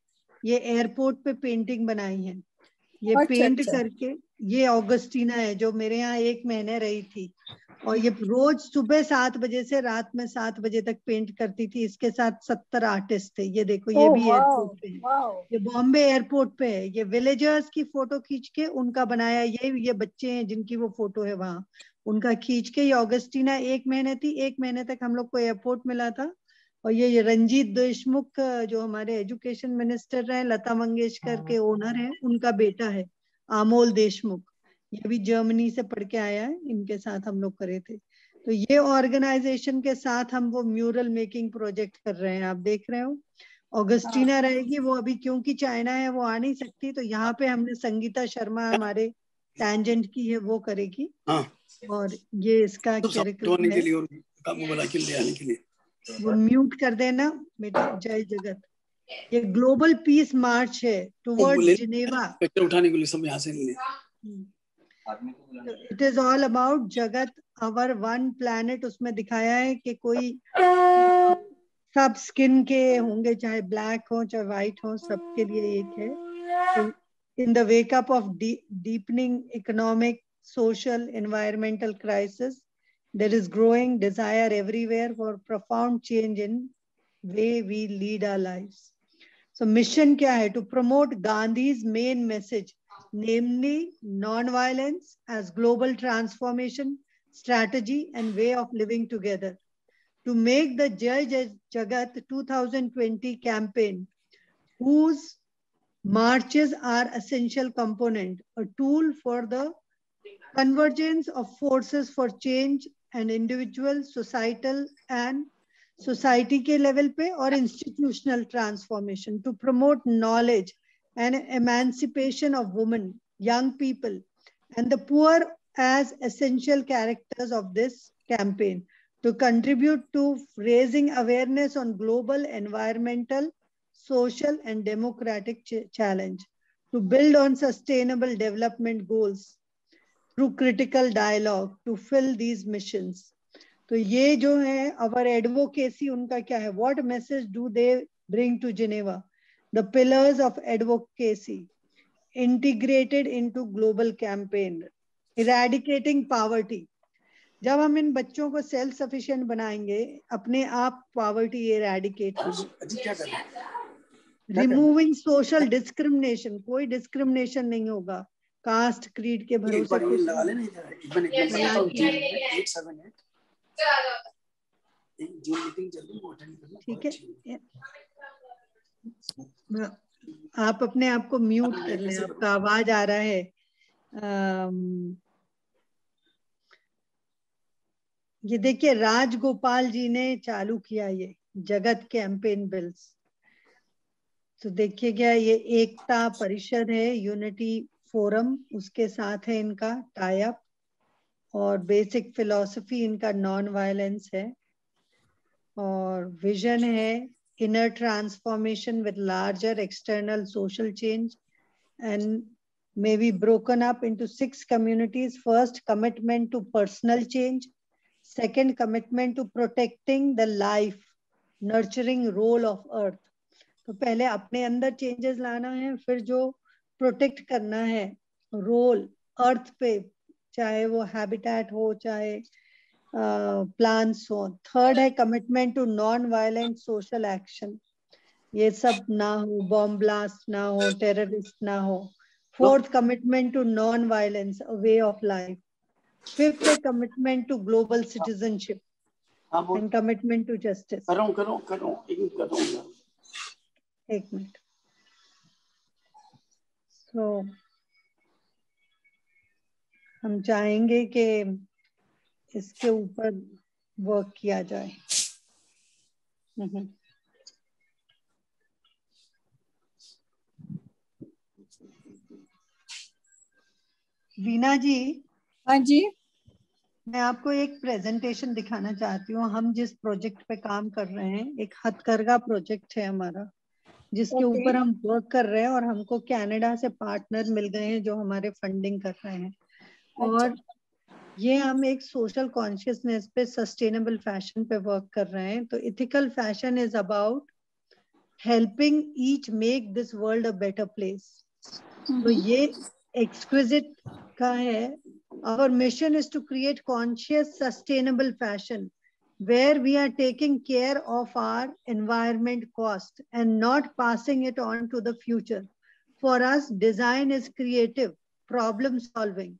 ये एयरपोर्ट पे पेंटिंग बनाई है। ये अच्छा, पेंट अच्छा। करके, ये ऑगस्टीना है जो मेरे यहाँ 1 महीने रही थी, और ये रोज सुबह 7 बजे से रात में 7 बजे तक पेंट करती थी। इसके साथ 70 आर्टिस्ट थे। ये देखो, ये ओह भी वाओ, एयरपोर्ट पे है, वाओ। ये बॉम्बे एयरपोर्ट पे है। ये विलेजर्स की फोटो खींच के उनका बनाया, ये बच्चे हैं जिनकी वो फोटो है वहां, उनका खींच के। ये ऑगस्टीना 1 महीने थी, 1 महीने तक हम लोग को एयरपोर्ट मिला था। और ये रंजीत देशमुख जो हमारे एजुकेशन मिनिस्टर रहे, लता मंगेशकर के ओनर है, उनका बेटा है अमोल देशमुख। ये भी जर्मनी से पढ़ के आया है, इनके साथ हम लोग करे थे। तो ये ऑर्गेनाइजेशन के साथ हम वो म्यूरल मेकिंग प्रोजेक्ट कर रहे हैं, आप देख रहे हो। ऑगस्टीना रहेगी, वो अभी क्योंकि चाइना है वो आ नहीं सकती, तो यहाँ पे हमने संगीता शर्मा हमारे टैंजेंट की है, वो करेगी। हाँ, और ये इसका तो सब करिकुलम ढोने के है। लिए और काम वाला के ले आने के लिए। वो म्यूट कर देना बेटा। जय जगत। ये ग्लोबल पीस मार्च है टुवर्ड्स जिनेवा। पिक्चर उठाने के लिए सब यहाँ से ले। इट इज ऑल अबाउट जगत आवर वन प्लैनेट। उसमें दिखाया है कि कोई सब स्किन के होंगे, चाहे ब्लैक हो चाहे व्हाइट हो, सबके लिए एक है। In the wake up of deepening economic, social, environmental crisis, there is growing desire everywhere for profound change in way we lead our lives. So mission क्या है? To promote Gandhi's main message, namely non-violence as global transformation strategy and way of living together. To make the Jai Jagat 2020 campaign, whose marches are essential component, a tool for the convergence of forces for change and individual, societal and society के level पे और institutional transformation, to promote knowledge and emancipation of women, young people and the poor as essential characters of this campaign, to contribute to raising awareness on global environmental, social and democratic challenge, to build on sustainable development goals through critical dialogue to fill these missions. तो ये जो है our advocacy, उनका क्या है? What message do they bring to Geneva? The pillars of advocacy integrated into global campaign, eradicating poverty. जब हम इन बच्चों को सेल्फ सफिशिएंट बनाएंगे, अपने आप पॉवर्टी एरेडिकेट होगी। रिमूविंग सोशल डिस्क्रिमिनेशन, कोई डिस्क्रिमिनेशन नहीं होगा, कास्ट क्रीड के भरोसे कुछ ठीक है। आप अपने आप को म्यूट कर लें, आपका आवाज आ रहा है। ये देखिए, राजगोपाल जी ने चालू किया ये जगत कैंपेन बिल्स। तो देखिए क्या, ये एकता परिषद है, यूनिटी फोरम, उसके साथ है इनका टाई अप। और बेसिक फिलॉसफी इनका नॉन वायलेंस है। और विजन है inner transformation with larger external social change and may be broken up into 6 communities. First, commitment to personal change. Second, commitment to protecting the life, nurturing role of earth. तो पहले अपने अंदर changes लाना है, फिर जो protect करना है रोल अर्थ पे, चाहे वो हैबिटेट हो चाहे प्लांट्स हो। थर्ड है commitment to non violent social action, ये सब ना हो, बॉम्ब ब्लास्ट ना हो, टेररिस्ट ना हो। Fourth, commitment to non violence, a way of life. Fifth है commitment to global citizenship and commitment to justice. एक मिनट। तो हम चाहेंगे कि इसके ऊपर वर्क किया जाए। वीना जी, हाँ जी, मैं आपको एक प्रेजेंटेशन दिखाना चाहती हूँ। हम जिस प्रोजेक्ट पे काम कर रहे हैं, एक हथकरघा प्रोजेक्ट है हमारा, जिसके ओके, ऊपर हम वर्क कर रहे हैं, और हमको कनाडा से पार्टनर मिल गए हैं जो हमारे फंडिंग कर रहे हैं। अच्छा, और ये हम एक सोशल कॉन्शियसनेस पे, सस्टेनेबल फैशन पे वर्क कर रहे हैं। तो ethical fashion is about helping each make this world a better place. तो ये एक्सक्विजिट का है। Our mission is to create conscious, sustainable fashion where we are taking care of our environment cost and not passing it on to the future. For us, design is creative, problem solving.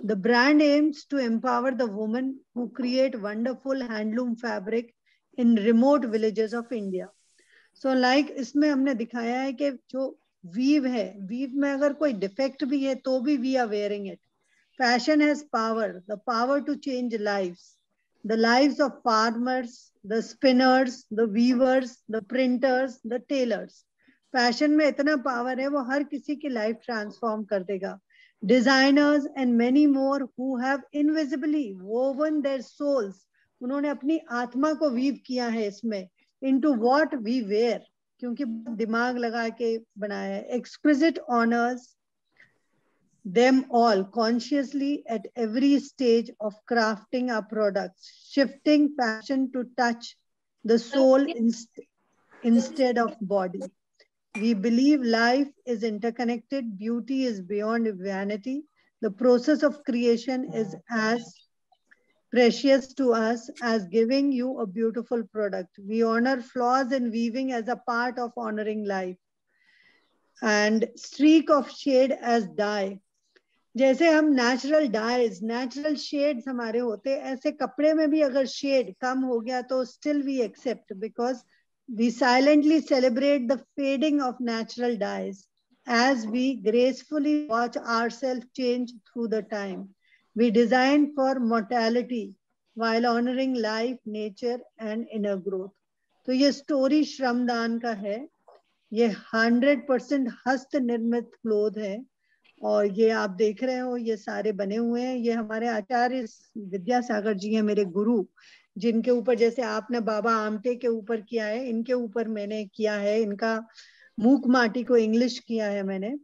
The brand aims to empower the women who create wonderful handloom fabric in remote villages of India. So like इसमें हमने दिखाया है कि जो weave है, weave में अगर कोई डिफेक्ट भी है तो भी we are wearing it. Fashion has power, the power to change lives. The lives of farmers, the spinners, the weavers, the printers, the tailors. Fashion में इतना power है, वो हर किसी की life transform कर देगा. Designers and many more who have invisibly woven their souls. उन्होंने अपनी आत्मा को weave किया है इसमें into what we wear, क्योंकि दिमाग लगा के बनाया है. Exquisite honors them all consciously at every stage of crafting our products, shifting fashion to touch the soul instead of body. We believe life is interconnected, beauty is beyond vanity. The process of creation is as precious to us as giving you a beautiful product. We honor flaws in weaving as a part of honoring life. And streak of shade as dye. जैसे हम natural dies, natural shades हमारे होते हैं, ऐसे कपड़े में भी अगर शेड कम हो गया तो still we accept, because we silently celebrate the fading of natural dyes as we gracefully watch ourselves change through the time. We design for mortality while honoring life, nature and inner growth. तो ये story श्रमदान का है। ये 100% हस्त निर्मित cloth है, और ये आप देख रहे हो ये सारे बने हुए हैं। ये हमारे आचार्य विद्यासागर जी हैं, मेरे गुरु, जिनके ऊपर जैसे आपने बाबा आमटे के ऊपर किया है, इनके ऊपर मैंने किया है। इनका मूक माटी को इंग्लिश किया है मैंने,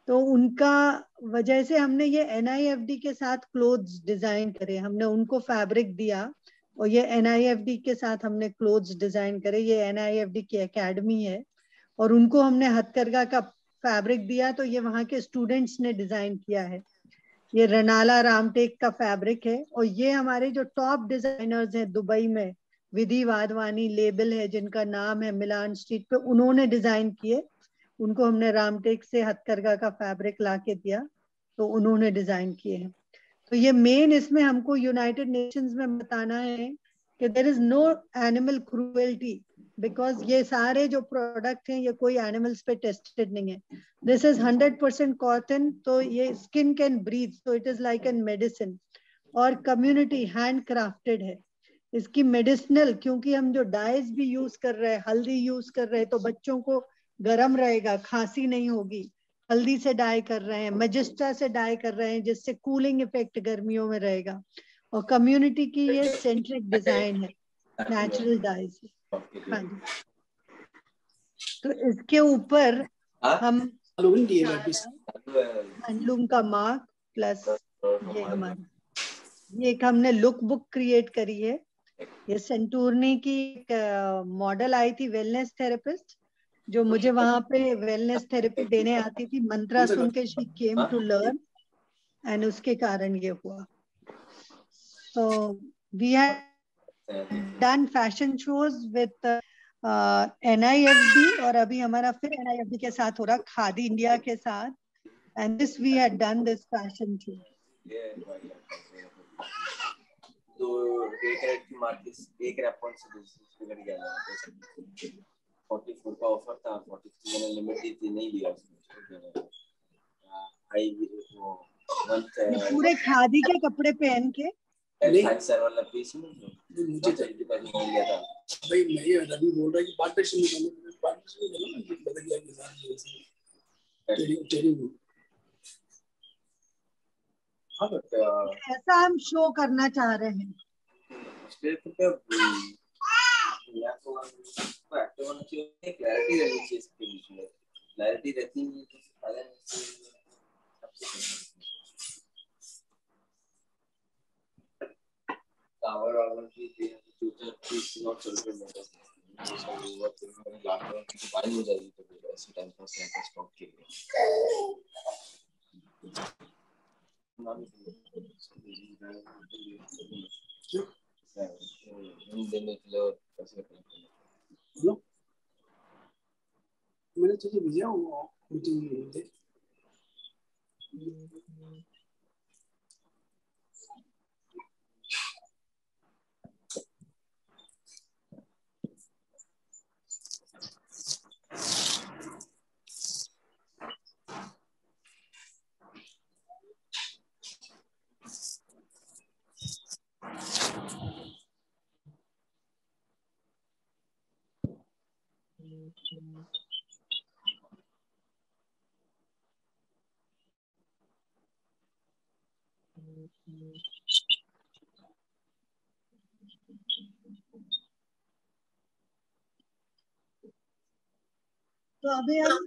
तो उनका वजह से हमने ये NIFD के साथ क्लोथ्स डिजाइन करे। हमने उनको फैब्रिक दिया और ये NIFD के साथ हमने क्लोथ्स डिजाइन करे। ये NIFD की एकेडमी है और उनको हमने हथकरघा का फैब्रिक दिया, तो ये वहाँ के स्टूडेंट्स ने डिजाइन किया है। ये रनाला रामटेक का फैब्रिक है, और ये हमारे जो टॉप डिजाइनर्स हैं दुबई में, विधि वाधवानी लेबल है जिनका नाम है मिलान स्ट्रीट पे, उन्होंने डिजाइन किए। उनको हमने रामटेक से हथकरघा का फैब्रिक ला के दिया, तो उन्होंने डिजाइन किए हैं। तो ये मेन इसमें हमको यूनाइटेड नेशंस में बताना है कि there is no animal cruelty, because ये सारे जो प्रोडक्ट हैं ये कोई एनिमल्स पे टेस्टेड नहीं है। दिस इज 100% कॉटन, तो ये skin can breathe, so it is like an medicine. और कम्युनिटी हैंड क्राफ्टेड है इसकी मेडिसिनल, क्योंकि हम जो डाइज भी यूज कर रहे हैं, हल्दी यूज कर रहे हैं तो बच्चों को गर्म रहेगा, खांसी नहीं होगी। हल्दी से डाई कर रहे हैं, मजिस्ट्रा से डाई कर रहे हैं जिससे कूलिंग इफेक्ट गर्मियों में रहेगा। और कम्युनिटी की ये सेंट्रिक डिजाइन है नेचुरल डाइज। हाँ जी, तो इसके ऊपर हम हैंडलूम का मार्क प्लस ये हमारा, ये एक हमने लुक बुक क्रिएट करी है। ये सेंटूरनी की एक मॉडल आई थी, वेलनेस थेरेपिस्ट, जो मुझे वहां पे वेलनेस थेरेपी देने आती थी। मंत्रा सुन के she came to learn, and उसके कारण ये हुआ। तो we have done fashion shows with NIFD, और अभी हमारा फिर NIFD के साथ हो रहा, खादी इंडिया के साथ, and this we had done this fashion show. तो एक की मार्केट एक रेफरेंस से दूसरे पे गया था, 44 का ऑफर था, 43 मैंने लिमिट दी थी, नहीं लिया उसने। आई वो पूरे खादी के कपड़े पहन के सर वाला पीस में मुझे चाहिए था, नहीं लिया था भाई। मैं ये रवि बोल रहा है कि पार्टनरशिप में बदल गया के साथ टेरी हाँ बट ऐसा हम शो करना चाह रहे हैं। स्टेट पे या तो एक्टिव होना चाहिए, क्लैरिटी रहनी चाहिए इसके बीच में। क्लैरिटी रहती नहीं तो फायदा नहीं। टावर वावर की फ्यूचर की नॉट चल रही है, ये सब ओवर फिर लॉकडाउन की बारी हो जाएगी तो ऐसे टाइम पर कैंपस स्टॉक के लिए देने के लिए पैसे हेलो, मैंने तुझे भेजा वो मीटिंग में। तो अभी हम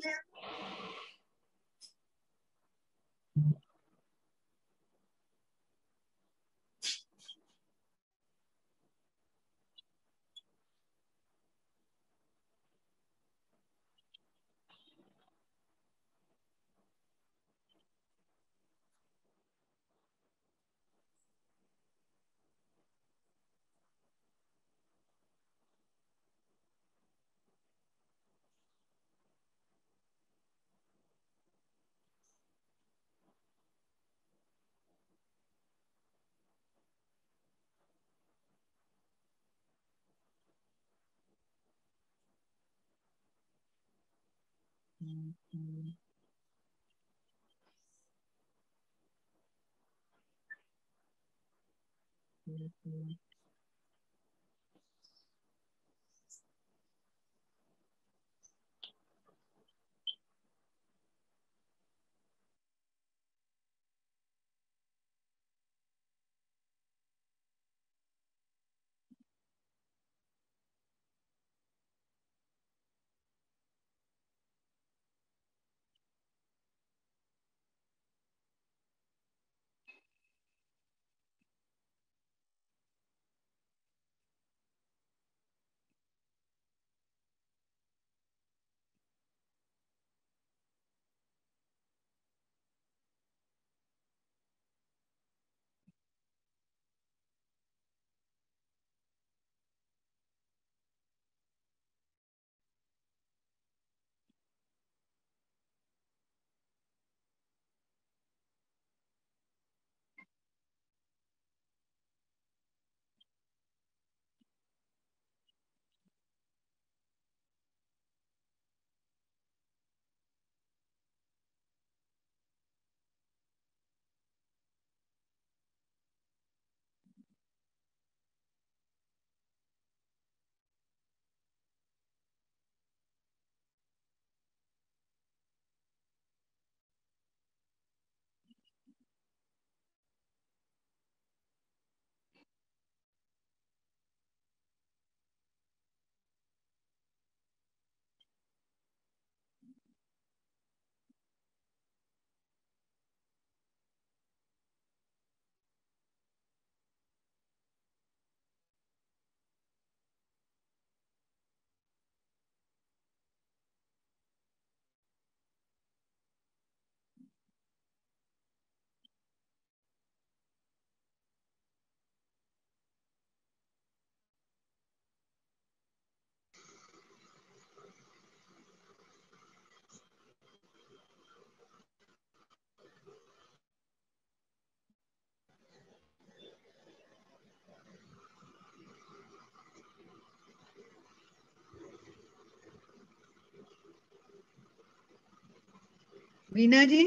वीना जी,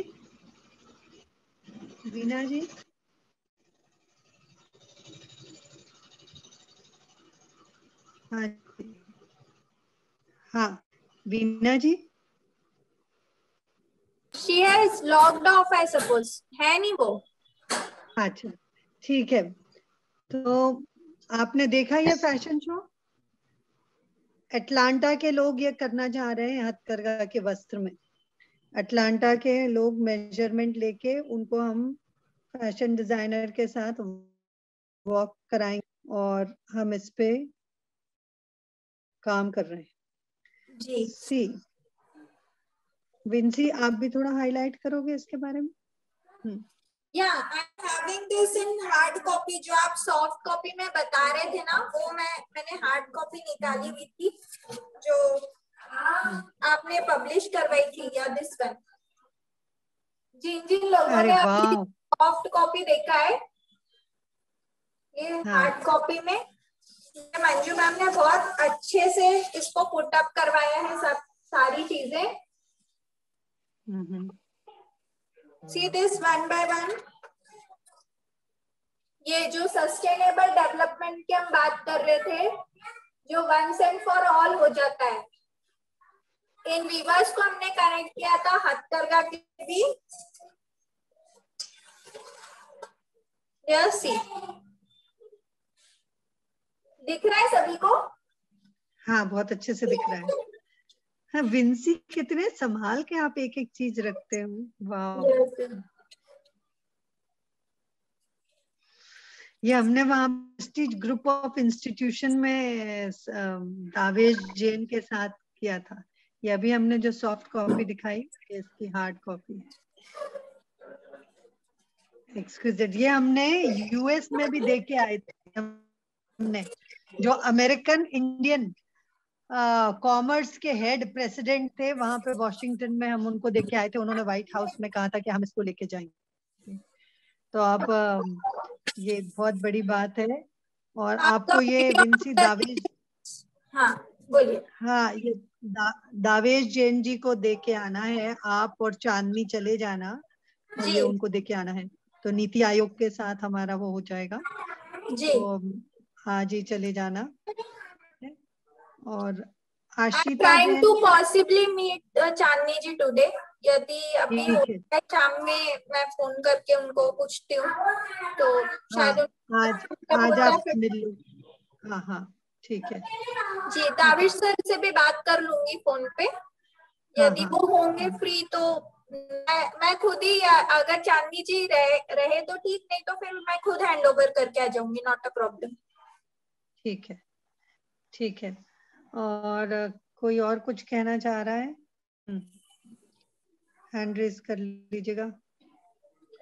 वीना जी, हाँ हाँ वीना जी, She has logged off, I suppose. है नहीं वो? अच्छा ठीक है। तो आपने देखा ये फैशन शो? अटलांटा के लोग ये करना चाह रहे हैं हथकरघा के वस्त्र में। अटलांटा के लोग मेजरमेंट लेके उनको हम फैशन डिजाइनर के साथ वॉक कराएंगे और हम इस पे काम कर रहे हैं। जी सी विंसी, आप भी थोड़ा हाईलाइट करोगे इसके बारे में? या I am having this in hard copy. जो आप सॉफ्ट कॉपी में बता रहे थे ना, वो मैंने हार्ड कॉपी निकाली हुई थी जो आपने पब्लिश करवाई थी। या दिस वन, जिन जिन लोगों अरे ने वाह, सॉफ्ट कॉपी देखा है, ये हार्ड कॉपी में मंजू मैम ने बहुत अच्छे से इसको पुट अप करवाया है, सब सारी चीजें। See this one by one. ये जो सस्टेनेबल डेवलपमेंट की हम बात कर रहे थे, जो वंस एंड फॉर ऑल हो जाता है, इन वीवर्स को हमने कनेक्ट किया था हथकरघा के भी। यस, सी दिख रहा है सभी को? हाँ बहुत अच्छे से दिख रहा है। हाँ विंसी, कितने संभाल के आप एक एक चीज रखते हो, वाह। yes. ये हमने वहाँ प्रेस्टीज ग्रुप ऑफ इंस्टीट्यूशन में दावेश जैन के साथ किया था। ये अभी हमने जो सॉफ्ट कॉपी दिखाई, ये इसकी हार्ड कॉपी है। एक्सक्यूजेड, ये हमने यूएस में भी देख के आए थे। हमने जो अमेरिकन इंडियन कॉमर्स के हेड प्रेसिडेंट थे वहां पे वॉशिंगटन में, हम उनको देख के आए थे। उन्होंने व्हाइट हाउस में कहा था कि हम इसको लेके जाएंगे। तो अब ये बहुत बड़ी बात है। और आपको ये विंसी दावेश, हाँ बोलिए। हाँ ये दावेश जैन जी को दे के आना है आप, और चांदनी चले जाना और ये उनको दे के आना है। तो नीति आयोग के साथ हमारा वो हो जाएगा जी। तो आज ही चले जाना। और I'm आशिता trying है, to possibly meet Chandni ji today. यदि अभी ठीक है। होता है शाम में, मैं फोन करके उनको पूछती हूँ तो शायद आज आप मिल लो। हाँ हाँ ठीक है जी। दाविश सर से भी बात कर लूंगी फोन पे, यदि वो होंगे फ्री तो मैं खुद ही, अगर चांदनी जी रहे तो ठीक, नहीं तो फिर मैं खुद हैंड ओवर करके आ जाऊंगी, नॉट अ प्रॉब्लम। ठीक है ठीक है। और कोई और कुछ कहना चाह रहा है? हैंड रेज कर लीजिएगा।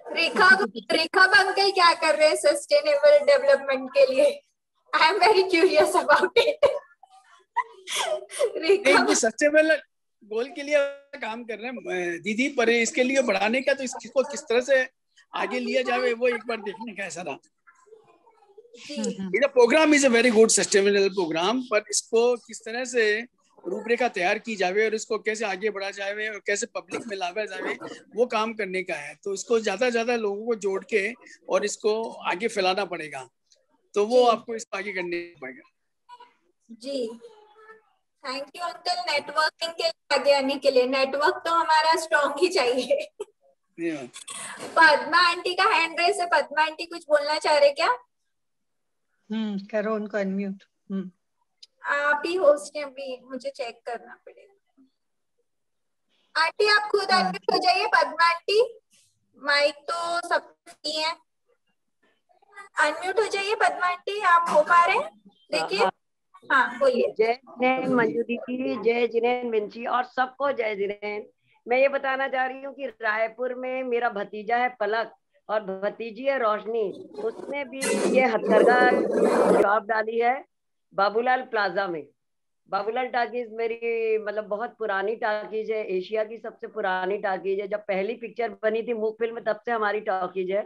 रेखा अंकल क्या कर रहे हैं सस्टेनेबल डेवलपमेंट के लिए? I am very curious about it. Rekha sustainable goal के लिए काम कर रहे हैं दीदी, पर इसके लिए बढ़ाने का, तो इसको किस तरह से आगे लिया जाए वो एक बार देखने का है सारा। ये programme is a very good sustainable programme, पर इसको किस तरह से रूपरेखा तैयार की जाए और इसको कैसे आगे बढ़ा जाए और कैसे पब्लिक में लाया जाए, वो काम करने का है। तो इसको ज्यादा ज्यादा लोगों को जोड़ के और इसको आगे फैलाना पड़ेगा, तो वो आपको इसको आगे करने पड़ेगा। जी थैंक यू अंकल, नेटवर्किंग के लिए आगे आने के लिए। नेटवर्क तो हमारा स्ट्रॉन्ग ही चाहिए। पद्मा आंटी का हैंड रेस है। पद्मा आंटी कुछ बोलना चाह रहे क्या? करो उनको अनम्यूट। आप ही होस्ट हैं, अभी मुझे चेक करना पड़ेगा। आंटी आप खुद अनम्यूट हो जाइए। पद्मा आंटी माइक तो सब फ्री है, अनम्यूट हो जाइए। पद्मा आंटी आप हो पा रहे हैं? देखिए हाँ बोलिए। जय जिनेन मंजू दीदी, जय जिनेन विंसी, और सबको जय जिनेन। मैं ये बताना चाह रही हूँ कि रायपुर में मेरा भतीजा है पलक और भतीजी है रोशनी। उसने भी ये हथकरघा की शॉप डाली है बाबूलाल प्लाजा में। बाबूलाल टाकीज मेरी मतलब बहुत पुरानी टाकीज है, एशिया की सबसे पुरानी टाकीज है। जब पहली पिक्चर बनी थी मूक फिल्म, तब से हमारी टाकीज है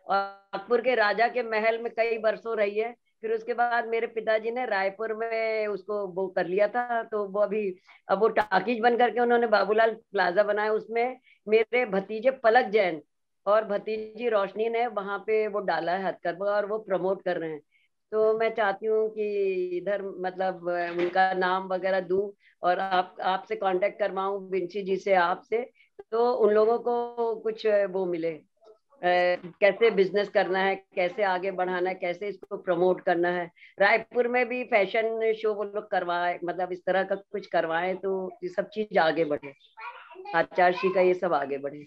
और नागपुर के राजा के महल में कई बरसों रही है। फिर उसके बाद मेरे पिताजी ने रायपुर में उसको वो कर लिया था, तो वो अभी अब वो टाकीज बन करके उन्होंने बाबूलाल प्लाजा बनाया। उसमें मेरे भतीजे पलक जैन और भतीजी रोशनी ने वहां पे वो डाला है हथकरघा और वो प्रमोट कर रहे हैं। तो मैं चाहती हूँ कि इधर मतलब उनका नाम वगैरह दूं और आपसे कांटेक्ट करवाऊं, विंसी जी से, आपसे, तो उन लोगों को कुछ वो मिले, कैसे बिजनेस करना है, कैसे आगे बढ़ाना है, कैसे इसको प्रमोट करना है। रायपुर में भी फैशन शो वो लोग करवाए, मतलब इस तरह का कुछ करवाए तो ये सब चीज आगे बढ़े, आचार्य का ये सब आगे बढ़े।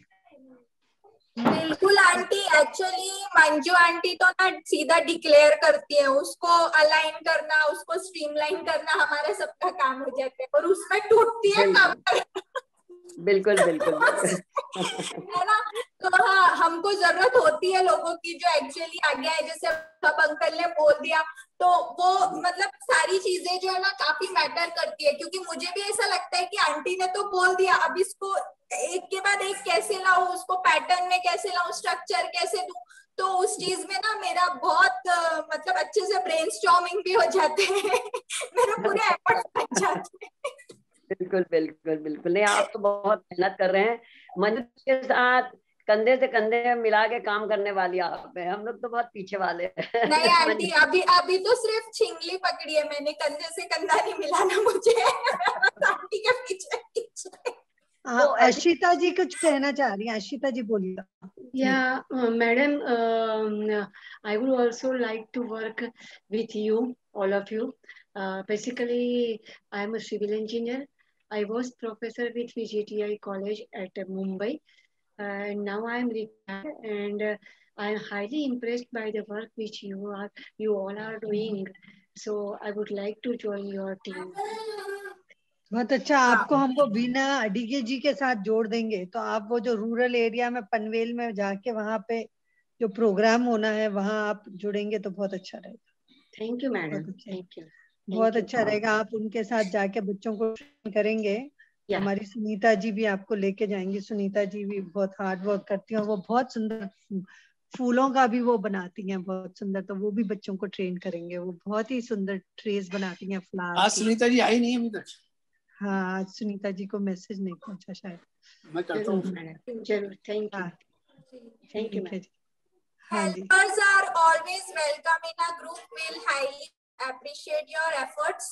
बिल्कुल आंटी, एक्चुअली मंजू आंटी तो ना सीधा डिक्लेयर करती है, उसको अलाइन करना, उसको स्ट्रीमलाइन करना हमारा सबका काम हो जाता है, और उसमें टूटती है काम। बिल्कुल बिल्कुल है ना। तो हाँ, हमको जरूरत होती है लोगों की जो एक्चुअली आगे आए, जैसे अब अंकल ने बोल दिया तो वो मतलब सारी चीजें जो है ना काफी मैटर करती है, क्योंकि मुझे भी ऐसा लगता है कि आंटी ने तो बोल दिया, अब इसको एक के बाद एक कैसे लाऊं, उसको पैटर्न में कैसे लाऊं, स्ट्रक्चर कैसे दूं, तो उस चीज में ना मेरा बहुत मतलब अच्छे से ब्रेनस्टॉर्मिंग भी हो जाते हैं मेरे पूरे एफर्ट्स लग जाते हैं। बिल्कुल बिल्कुल बिल्कुल, नहीं आप तो बहुत मेहनत कर रहे हैं, मंजू के साथ कंधे से कंधे मिला के काम करने वाली आप है, हम लोग तो बहुत पीछे वाले हैं। नहीं आंटी, अभी अभी तो सिर्फ छिंगली पकड़ी है मैंने, कंधे से कंधा नहीं मिलाना मुझे आंटी के पीछे पीछे। अशिता जी कुछ कहना चाह रही हैं, अशिता जी बोलिए। Yeah, madam, I would also like to work with you, all of you. Basically, I am a civil engineer. I was professor with VGTI College at Mumbai, and now I am retired. And I am highly impressed by the work which you all are doing. So I would like to join your team. बहुत अच्छा, आपको हमको बीना अडिगे जी के साथ जोड़ देंगे, तो आप वो जो रूरल एरिया में पनवेल में जाके वहां पे जो प्रोग्राम होना है वहां आप जुड़ेंगे तो बहुत अच्छा रहेगा। Thank you madam, thank you. बहुत अच्छा रहेगा, आप उनके साथ जाके बच्चों को ट्रेन करेंगे। हमारी सुनीता जी भी आपको लेके जाएंगी, सुनीता जी भी बहुत हार्ड वर्क करती हैं, वो बहुत सुंदर फूलों का भी वो बनाती हैं, बहुत सुंदर, तो वो भी बच्चों को ट्रेन करेंगे। वो बहुत ही सुंदर ट्रेस बनाती हैं फ्लावर। आज सुनीता जी आई नहीं अभी तक। हाँ, आज सुनीता जी को मैसेज नहीं पहुंचा शायद। मैं करता हूँ जरूर, thank you, thank you. Helpers are always welcome in a group. Will highly appreciate your efforts.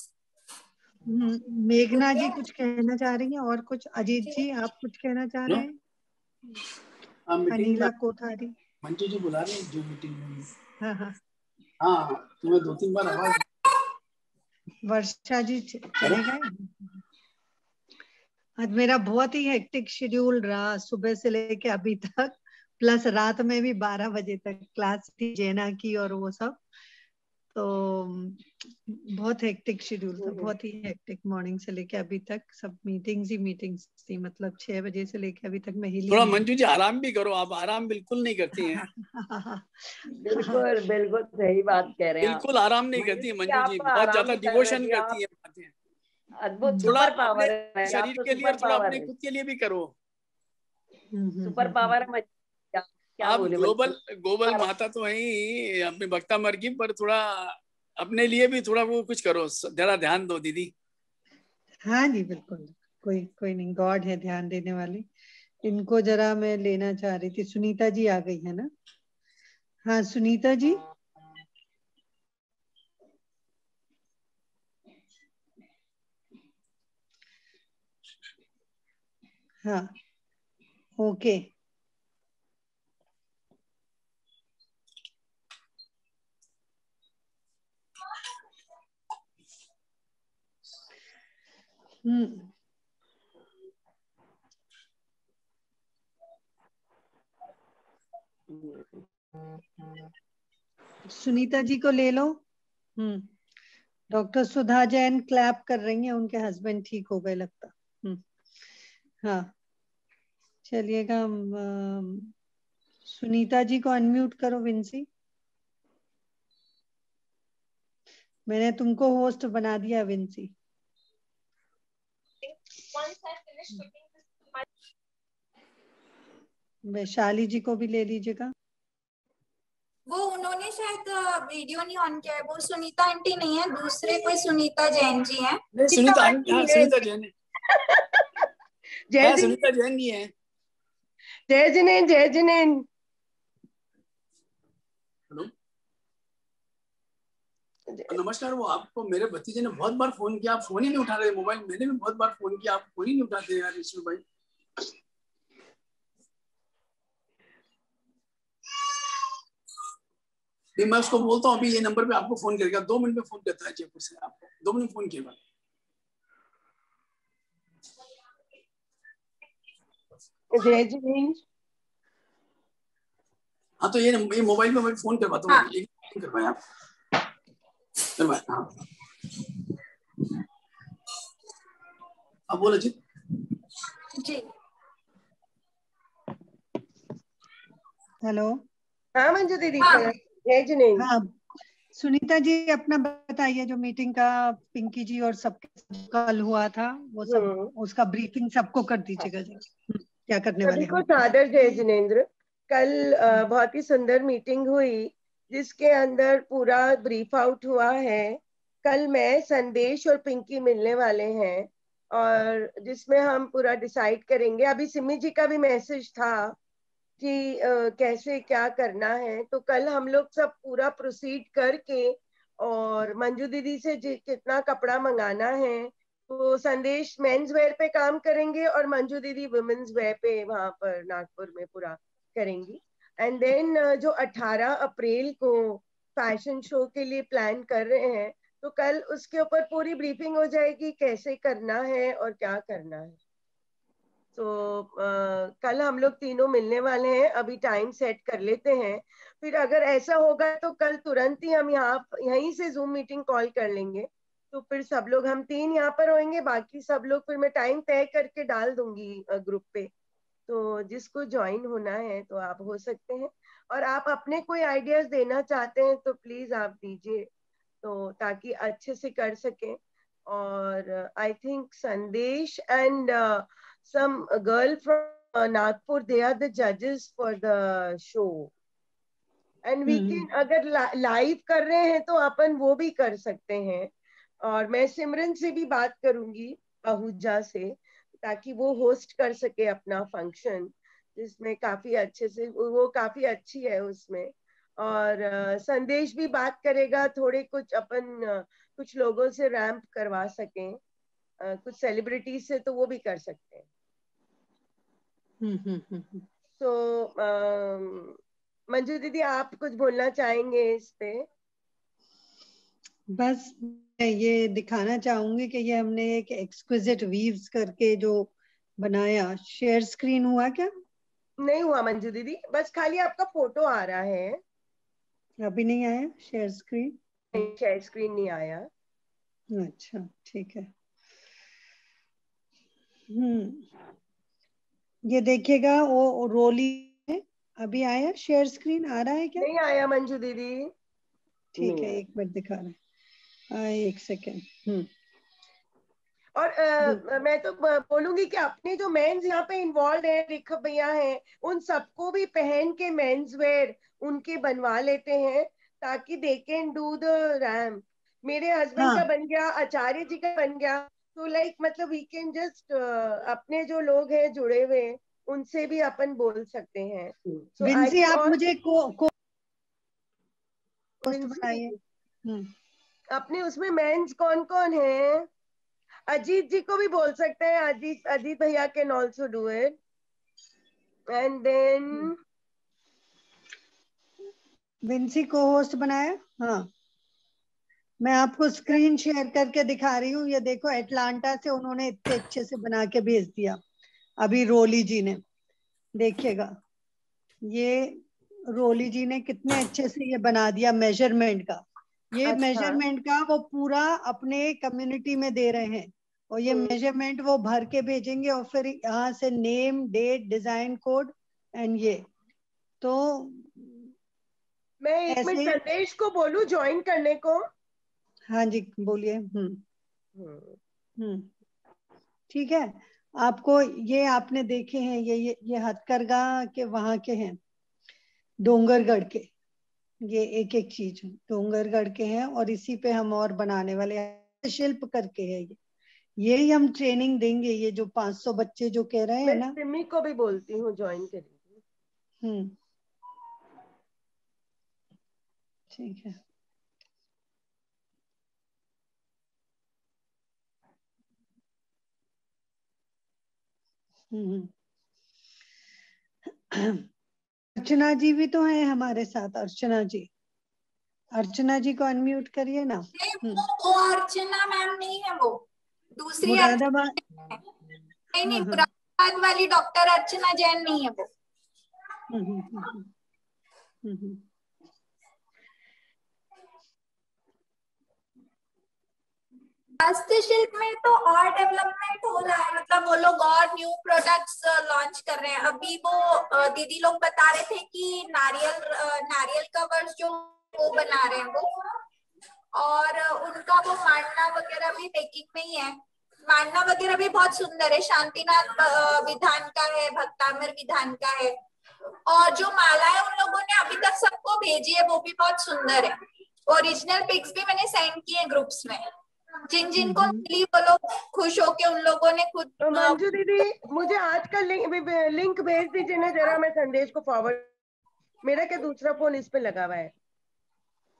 मेघना जी कुछ कहना चाह रही हैं और कुछ? अजीत जी आप कुछ कहना चाह रहे हैं? अनिला कोठारी, मंजू जी बुला रहे हैं जो मीटिंग में। हाँ हाँ हाँ, तुम्हें 2-3 बार आवाज। वर्षा जी चले गए। आज मेरा बहुत ही हेक्टिक शेड्यूल रहा, सुबह से लेके अभी तक, प्लस रात में भी 12 बजे तक क्लास थी जेना की और वो सब, तो बहुत हेक्टिक शेड्यूल था, बहुत ही हेक्टिक। मॉर्निंग से लेके अभी तक सब मीटिंग्स ही मीटिंग्स थी, मतलब 6 बजे से लेके अभी तक मैं हिली। थोड़ा मंजू जी आराम भी करो, आप आराम बिल्कुल नहीं करती हैं। बिल्कुल बिल्कुल सही बात कह रहे हैं, बिल्कुल आराम नहीं करती है मंजू जी, बहुत ज्यादा डिवोशन करती है। अद्भुत थोड़ा सुपर पावर है, शरीर के लिए और थोड़ा अपने खुद के लिए भी करो। सुपर पावर है। आप ग्लोबल माता तो है ही, अपने भक्ता मर की, पर थोड़ा अपने लिए भी थोड़ा वो कुछ करो, जरा ध्यान दो दीदी। हाँ जी बिल्कुल, कोई नहीं, गॉड है ध्यान देने वाली। इनको जरा मैं लेना चाह रही थी, सुनीता जी आ गई है ना? हाँ सुनीता जी, हाँ ओके। सुनीता जी को ले लो। डॉक्टर सुधा जैन क्लैप कर रही हैं, उनके हस्बैंड ठीक हो गए लगता। हाँ चलिएगा, सुनीता जी को अनम्यूट करो विंसी। मैंने तुमको होस्ट बना दिया विंसी। वैशाली जी को भी ले लीजिएगा। वो उन्होंने शायद वीडियो नहीं ऑन किया है, वो सुनीता आंटी नहीं है, दूसरे कोई सुनीता जैन जी हैं। सुनीता जैन है। सुनीता जैन नहीं है। जय जिनेन, जय जिनेन। हेलो नमस्कार। वो आपको मेरे भतीजे ने बहुत बार फोन किया, आप फोन ही नहीं उठा रहे। मोबाइल मैंने भी बहुत बार फोन किया, आप फोन ही नहीं उठाते यार ईश्वर भाई। नहीं, मैं उसको बोलता हूँ अभी ये नंबर पे आपको फोन करेगा, 2 मिनट में फोन करता है जयपुर से आपको, 2 मिनट फोन किया। जय जिनेंद्र। हाँ तो ये मोबाइल में मैं फोन करवाता हूँ, एक फोन करवाए आप, करवाए। हाँ अब बोलो जी। जी हेलो। हाँ मंजू दीदी, हाँ। जय जिनेंद्र। हाँ सुनीता जी अपना बताइए, जो मीटिंग का पिंकी जी और सबके कल हुआ था वो सब, उसका ब्रीफिंग सबको कर दीजिएगा जी, क्या करने वाले सभी को हम। सादर जय जिनेंद्र। कल बहुत ही सुंदर मीटिंग हुई जिसके अंदर पूरा ब्रीफ आउट हुआ है। कल मैं, संदेश और पिंकी मिलने वाले हैं और जिसमें हम पूरा डिसाइड करेंगे। अभी सिमी जी का भी मैसेज था कि कैसे क्या करना है, तो कल हम लोग सब पूरा प्रोसीड करके और मंजू दीदी से कितना कपड़ा मंगाना है, तो संदेश मेंस वेयर पे काम करेंगे और मंजू दीदी वुमेन्स वेयर पे वहां पर नागपुर में पूरा करेंगी। एंड देन जो 18 अप्रैल को फैशन शो के लिए प्लान कर रहे हैं, तो कल उसके ऊपर पूरी ब्रीफिंग हो जाएगी कैसे करना है और क्या करना है। तो कल हम लोग तीनों मिलने वाले हैं, अभी टाइम सेट कर लेते हैं। फिर अगर ऐसा होगा तो कल तुरंत ही हम यहीं से जूम मीटिंग कॉल कर लेंगे, तो फिर सब लोग, हम 3 यहाँ पर होंगे, बाकी सब लोग फिर मैं टाइम तय करके डाल दूंगी ग्रुप पे, तो जिसको ज्वाइन होना है तो आप हो सकते हैं। और आप अपने कोई आइडियाज देना चाहते हैं तो प्लीज आप दीजिए, तो ताकि अच्छे से कर सकें। और आई थिंक संदेश and some girl from Nagpur, they are the judges for the show. And we can, अगर लाइव कर रहे हैं तो अपन वो भी कर सकते हैं। और मैं सिमरन से भी बात करूंगी, आहूजा से, ताकि वो होस्ट कर सके अपना फंक्शन, जिसमें काफी अच्छे से, वो काफी अच्छी है उसमें। और संदेश भी बात करेगा, थोड़े कुछ अपन कुछ लोगों से रैंप करवा सकें, कुछ सेलिब्रिटीज से, तो वो भी कर सकते हैं। तो मंजू दीदी आप कुछ बोलना चाहेंगे इस पे? बस मैं ये दिखाना चाहूंगी कि ये हमने एक एक्सक्विजिट वीव्स करके जो बनाया, शेयर स्क्रीन हुआ क्या? नहीं हुआ मंजू दीदी, बस खाली आपका फोटो आ रहा है। अभी नहीं आया शेयर स्क्रीन? नहीं, शेयर स्क्रीन नहीं आया। अच्छा ठीक है। ये देखिएगा वो रोली है, अभी आया शेयर स्क्रीन, आ रहा है क्या? नहीं आया मंजू दीदी। ठीक है, एक मिनट दिखा रहे हैं, एक सेकेंड। और मैं तो बोलूंगी कि अपने जो मेंस यहाँ पे इन्वॉल्व है, रिख भैया हैं, उन सबको भी पहन के मेंस वेयर उनके बनवा लेते हैं, ताकि they can do the ramp. मेरे हस्बैंड का बन गया, आचार्य जी का बन गया, तो लाइक मतलब वी कैन जस्ट अपने जो लोग हैं जुड़े हुए, उनसे भी अपन बोल सकते हैं। सो विंसी आप मुझे बताइए अपने उसमें मेंस कौन कौन है। अजीत जी को भी बोल सकते हैं, अजीत भैया can also do it. And then विंसी को होस्ट बनाया। हाँ मैं आपको स्क्रीन शेयर करके दिखा रही हूँ, ये देखो एटलांटा से उन्होंने इतने अच्छे से बना के भेज दिया अभी रोली जी ने, देखिएगा ये रोली जी ने कितने अच्छे से ये बना दिया मेजरमेंट का। ये मेजरमेंट का वो पूरा अपने कम्युनिटी में दे रहे हैं, और ये मेजरमेंट वो भर के भेजेंगे, और फिर यहाँ से name, date, design code and ये। तो मैं एक मिनट संदेश को बोलूं ज्वाइन करने को। हाँ जी बोलिए। ठीक है। आपको ये आपने देखे हैं, ये हथकरघा के वहां के हैं, डोंगरगढ़ के, ये एक एक चीज डोंगरगढ़ के हैं, और इसी पे हम और बनाने वाले हैं, शिल्प करके है ये ही हम ट्रेनिंग देंगे। ये जो 500 बच्चे जो कह रहे हैं ना, सिमी को भी बोलती हूँ ज्वाइन करेंगे। ठीक है। अर्चना जी भी तो हैं हमारे साथ, अर्चना जी। अर्चना जी को अनम्यूट करिए ना। नहीं, वो अर्चना मैम नहीं है, वो दूसरी मुरादाबाद। नहीं नहीं, मुरादाबाद वाली डॉक्टर अर्चना जैन नहीं है वो। हस्तशिल्प में तो और डेवलपमेंट हो रहा है, मतलब वो लोग और न्यू प्रोडक्ट्स लॉन्च कर रहे हैं। अभी वो दीदी लोग बता रहे थे कि नारियल कवर्स जो वो बना रहे हैं वो, और उनका वो मांडना वगैरह भी मेकिंग में ही है। मांडना वगैरह भी बहुत सुंदर है, शांतिनाथ विधान का है, भक्तामर विधान का है, और जो माला है उन लोगों ने अभी तक सबको भेजी है, वो भी बहुत सुंदर है। ओरिजिनल पिक्स भी मैंने सेंड किए ग्रुप्स में, जिन जिनको मिली वो लोग खुश होके उन लोगों ने खुद। मंजू दीदी, मुझे आज का लिंक भेज दीजिए ना जरा, मैं संदेश को फॉरवर्ड। मेरा क्या दूसरा फोन इस पे लगा हुआ है।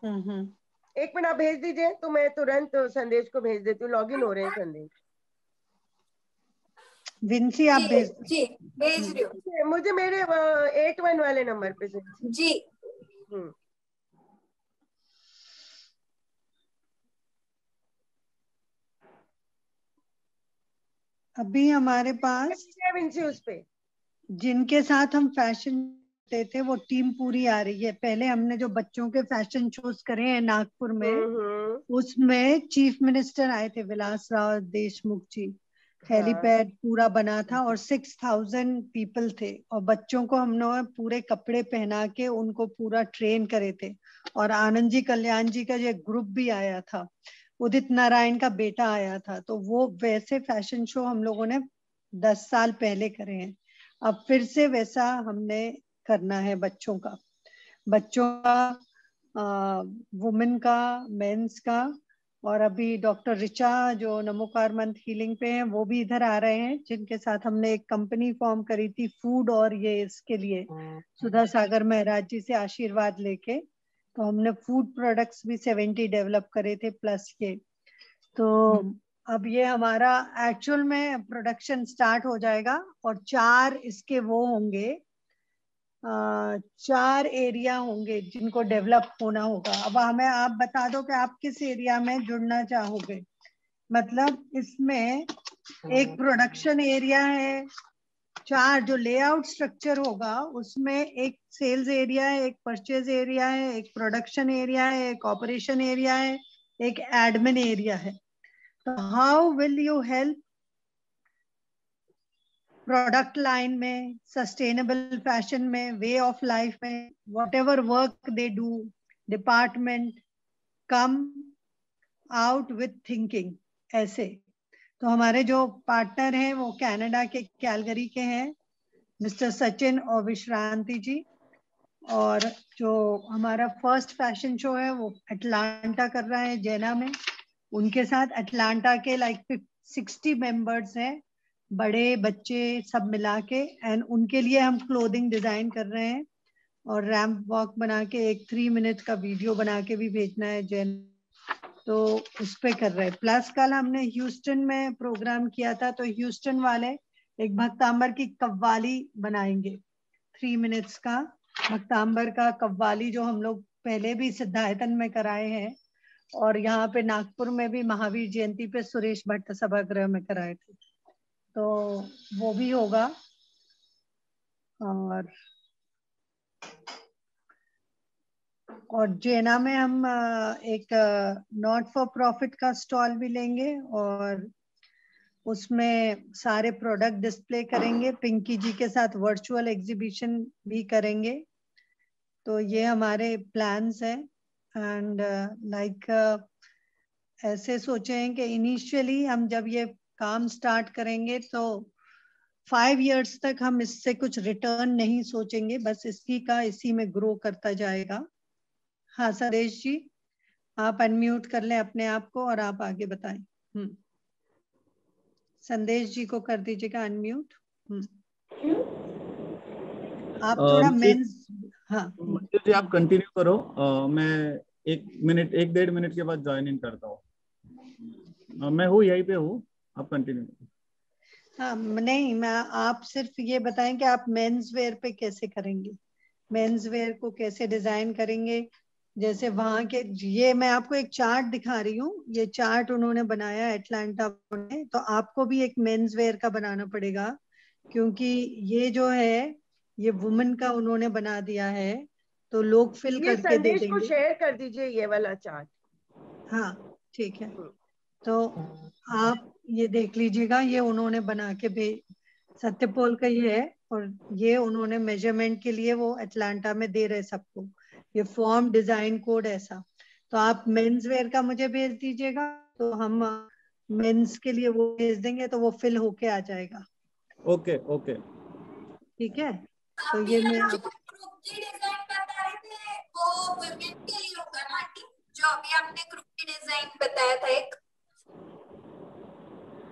एक मिनट आप भेज दीजिए तो मैं तुरंत संदेश को भेज देती हूँ। लॉगिन हो रहे हैं संदेश। विंसी आप भेज रही हूँ। मुझे मेरे 81 वाले नंबर पे जी। अभी हमारे पास विंसी उस पे जिनके साथ हम फैशन थे वो टीम पूरी आ रही है। पहले हमने जो बच्चों के फैशन शोज करे हैं नागपुर में, उसमें चीफ मिनिस्टर आए थे विलास राव देशमुख जी। हेलीपैड पूरा बना था और 6000 पीपल थे, और बच्चों को हमने पूरे कपड़े पहना के उनको पूरा ट्रेन करे थे। और आनंद जी कल्याण जी का जो ग्रुप भी आया था, उदित नारायण का बेटा आया था। तो वो वैसे फैशन शो हम लोगों ने 10 साल पहले करे हैं। अब फिर से वैसा हमने करना है बच्चों का, वुमेन का, मेंस का। और अभी डॉक्टर रिचा जो नमोकार मंथ हीलिंग पे हैं वो भी इधर आ रहे हैं, जिनके साथ हमने एक कंपनी फॉर्म करी थी फूड और ये इसके लिए, सुधा सागर महराज जी से आशीर्वाद लेके। तो हमने फूड प्रोडक्ट्स भी 70 डेवलप करे थे प्लस के। तो अब ये हमारा एक्चुअल में प्रोडक्शन स्टार्ट हो जाएगा, और 4 इसके वो होंगे, 4 एरिया होंगे जिनको डेवलप होना होगा। अब हमें आप बता दो कि आप किस एरिया में जुड़ना चाहोगे। मतलब इसमें एक प्रोडक्शन एरिया है, 4 जो लेआउट स्ट्रक्चर होगा उसमें एक सेल्स एरिया है, एक परचेज एरिया है, एक प्रोडक्शन एरिया है, एक ऑपरेशन एरिया है, एक एडमिन एरिया है। तो how will you help product line में, सस्टेनेबल फैशन में, वे ऑफ लाइफ में, what ever work they do, department come out with thinking, ऐसे। तो हमारे जो पार्टनर हैं वो कनाडा के कैलगरी के हैं, मिस्टर सचिन और विश्रांति जी। और जो हमारा फर्स्ट फैशन शो है वो अटलांटा कर रहा है जेना में, उनके साथ अटलांटा के 60 मेंबर्स हैं, बड़े बच्चे सब मिला के। एंड उनके लिए हम क्लोथिंग डिजाइन कर रहे हैं, और रैंप वॉक बना के एक 3 मिनट का वीडियो बना के भी भेजना है जैन। तो उस पे कर रहे हैं। प्लस कल हमने ह्यूस्टन में प्रोग्राम किया था, तो ह्यूस्टन वाले एक भक्तांबर की कव्वाली बनाएंगे, 3 मिनट्स का भक्तांबर का कव्वाली, जो हम लोग पहले भी सिद्धायतन में कराए हैं, और यहाँ पे नागपुर में भी महावीर जयंती पे सुरेश भट्ट सभागृह में कराए थे। तो वो भी होगा। और जेना में हम एक नॉट फॉर प्रॉफिट का स्टॉल भी लेंगे, और उसमें सारे प्रोडक्ट डिस्प्ले करेंगे। पिंकी जी के साथ वर्चुअल एग्जीबिशन भी करेंगे। तो ये हमारे प्लान्स हैं। एंड ऐसे सोचे हैं कि इनिशियली हम जब ये काम स्टार्ट करेंगे तो 5 years तक हम इससे कुछ रिटर्न नहीं सोचेंगे, बस इसी में ग्रो करता जाएगा। हाँ संदेश जी, आप अनम्यूट कर लें अपने आप को और आप आगे बताएं। संदेश जी को कर दीजिएगा अनम्यूट। आप थोड़ा मेंस। हाँ जी आप कंटिन्यू करो। मैं 1-1.5 मिनट के बाद ज्वाइन इन करता हूँ। मैं हूँ, यहीं पे हूँ, आप कंटिन्यू करो। हाँ नहीं, आप सिर्फ ये बताएं कि आप मेंस वेयर पे कैसे करेंगे, मेंस वेयर को कैसे डिजाइन करेंगे, जैसे वहां के, ये मैं आपको एक चार्ट दिखा रही हूँ, ये चार्ट उन्होंने बनाया एटलांटा में, तो आपको भी एक मेंस वेयर का बनाना पड़ेगा, क्योंकि ये जो है ये वुमेन का उन्होंने बना दिया है, तो लोग फिल ये करके दे संदेश को देंगे। शेयर कर दीजिए ये वाला चार्ट। हाँ ठीक है, तो आप ये देख लीजिएगा, ये उन्होंने बना के सत्यपोल का ही है, और ये उन्होंने मेजरमेंट के लिए वो एटलांटा में दे रहे सबको, ये फॉर्म डिजाइन कोड ऐसा। तो आप मेंस वेयर का मुझे भेज दीजिएगा, तो हम मेंस के लिए वो भेज देंगे, तो वो फिल होके आ जाएगा। ओके ओके ठीक है, तो ये मैं जो ग्रुप की डिजाइन बता रहे थे वो वुमेन के लिए होगा ना आंटी, जो अभी आपने ग्रुप की डिजाइन बताया था एक।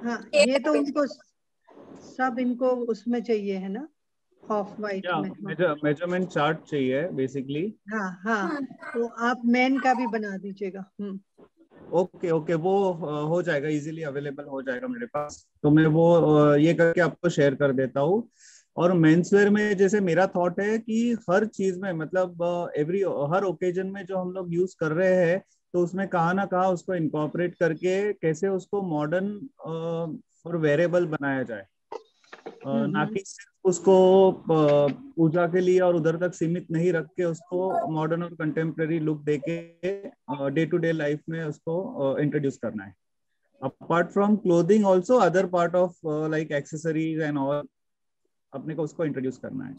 हाँ, ये तो उनको सब इनको उसमें चाहिए है ना, ऑफ वाइट में। मेजरमेंट चार्ट चाहिए बेसिकली। हाँ हाँ, तो आप मेन का भी बना दीजिएगा। ओके ओके, वो हो जाएगा, इजीली अवेलेबल हो जाएगा मेरे पास, तो मैं वो ये करके आपको शेयर कर देता हूँ। और मेंसवेयर में जैसे मेरा थॉट है कि हर चीज में, मतलब हर ओकेजन में जो हम लोग यूज कर रहे हैं, तो उसमें कहाँ ना कहाँ उसको इनकॉर्पोरेट करके कैसे उसको मॉडर्न और वेरेबल बनाया जाए, ना कि सिर्फ उसको पूजा के लिए और उधर तक सीमित नहीं रख के उसको मॉडर्न और कंटेम्प्रेरी लुक देके डे टू डे लाइफ में उसको इंट्रोड्यूस करना है। Apart from clothing also other part of like accessories and all, अपने को उसको इंट्रोड्यूस करना है।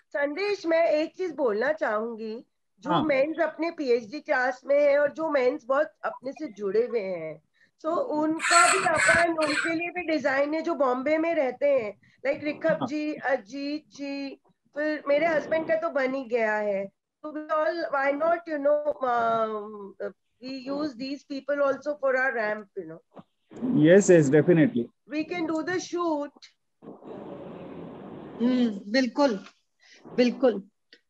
संदेश, मैं एक चीज बोलना चाहूंगी, जो हाँ। मेंस अपने पीएचडी क्लास में है और जो मेंस बहुत अपने से जुड़े हुए हैं, तो उनका भी अपन उनके लिए भी डिजाइन है जो बॉम्बे में रहते हैं, लाइक रिखब जी, अजीत जी, फिर मेरे हस्बैंड का तो बन ही गया है, तो we all why not we use these people also for our ramp, Yes, yes, definitely. we can do the shoot. बिल्कुल बिल्कुल,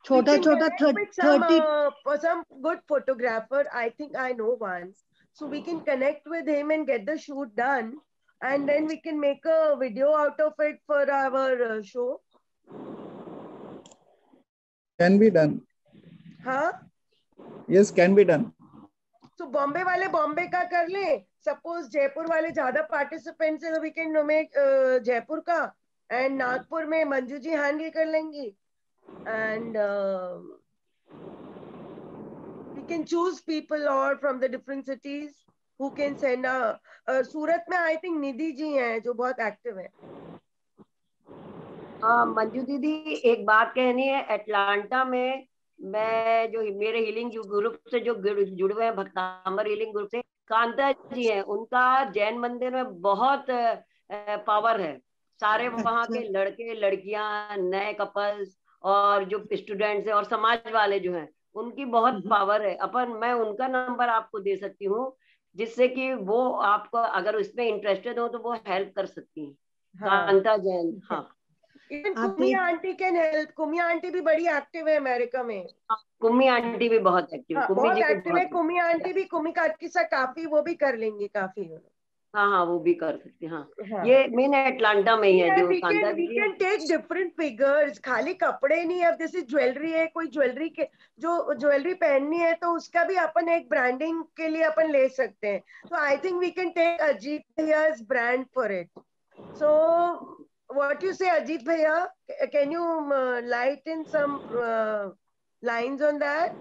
छोटा छोटा 30 some good photographer. I think I know one, so we can connect with him and get the shoot done, and then we can make a video out of it for our show. Can be done. हाँ, Yes, can be done. so Bombay वाले बॉम्बे का कर ले, suppose Jaipur वाले ज्यादा participants है तो we can make Jaipur का, एंड नागपुर में मंजू जी हैंडल कर लेंगी, and we can choose people or from the different cities who can send सूरत में आई थिंक निधि जी हैं जो बहुत एक्टिव है। मंजू दीदी, एक बात कहनी है, एटलांटा में मैं जो मेरे हीलिंग ग्रुप से जो जुड़े हुए हैं, भक्तांबर हीलिंग ग्रुप से, कांता जी हैं, उनका जैन मंदिर में बहुत पावर है। सारे वहाँ के लड़के लड़कियां, नए कपल्स और जो स्टूडेंट्स हैं और समाज वाले जो हैं, उनकी बहुत पावर है। मैं उनका नंबर आपको दे सकती हूँ, जिससे कि वो आपको अगर उसमें इंटरेस्टेड हो तो वो हेल्प कर सकती हैं। कांता जैन। हाँ, even Kumi aunty can help. Kumi aunty भी बड़ी एक्टिव है अमेरिका में। कुमी आंटी भी बहुत एक्टिव है। बहुत एक्टिव है कुमी आंटी भी। कुमी का किस्सा काफी वो भी कर लेंगी काफी। हाँ हाँ, वो भी कर सकते हैं। हाँ, ये मेन एटलांटा में ही है जो Kanta we can take different figures, खाली कपड़े नहीं। अब जैसे ज्वेलरी है, कोई ज्वेलरी के जो ज्वेलरी पहननी है तो उसका भी अपन एक ब्रांडिंग के लिए अपन ले सकते हैं। तो I think we can take Ajit भैया's brand for it. So what you say, Ajit Bhaiya? Can you lighten some lines on that?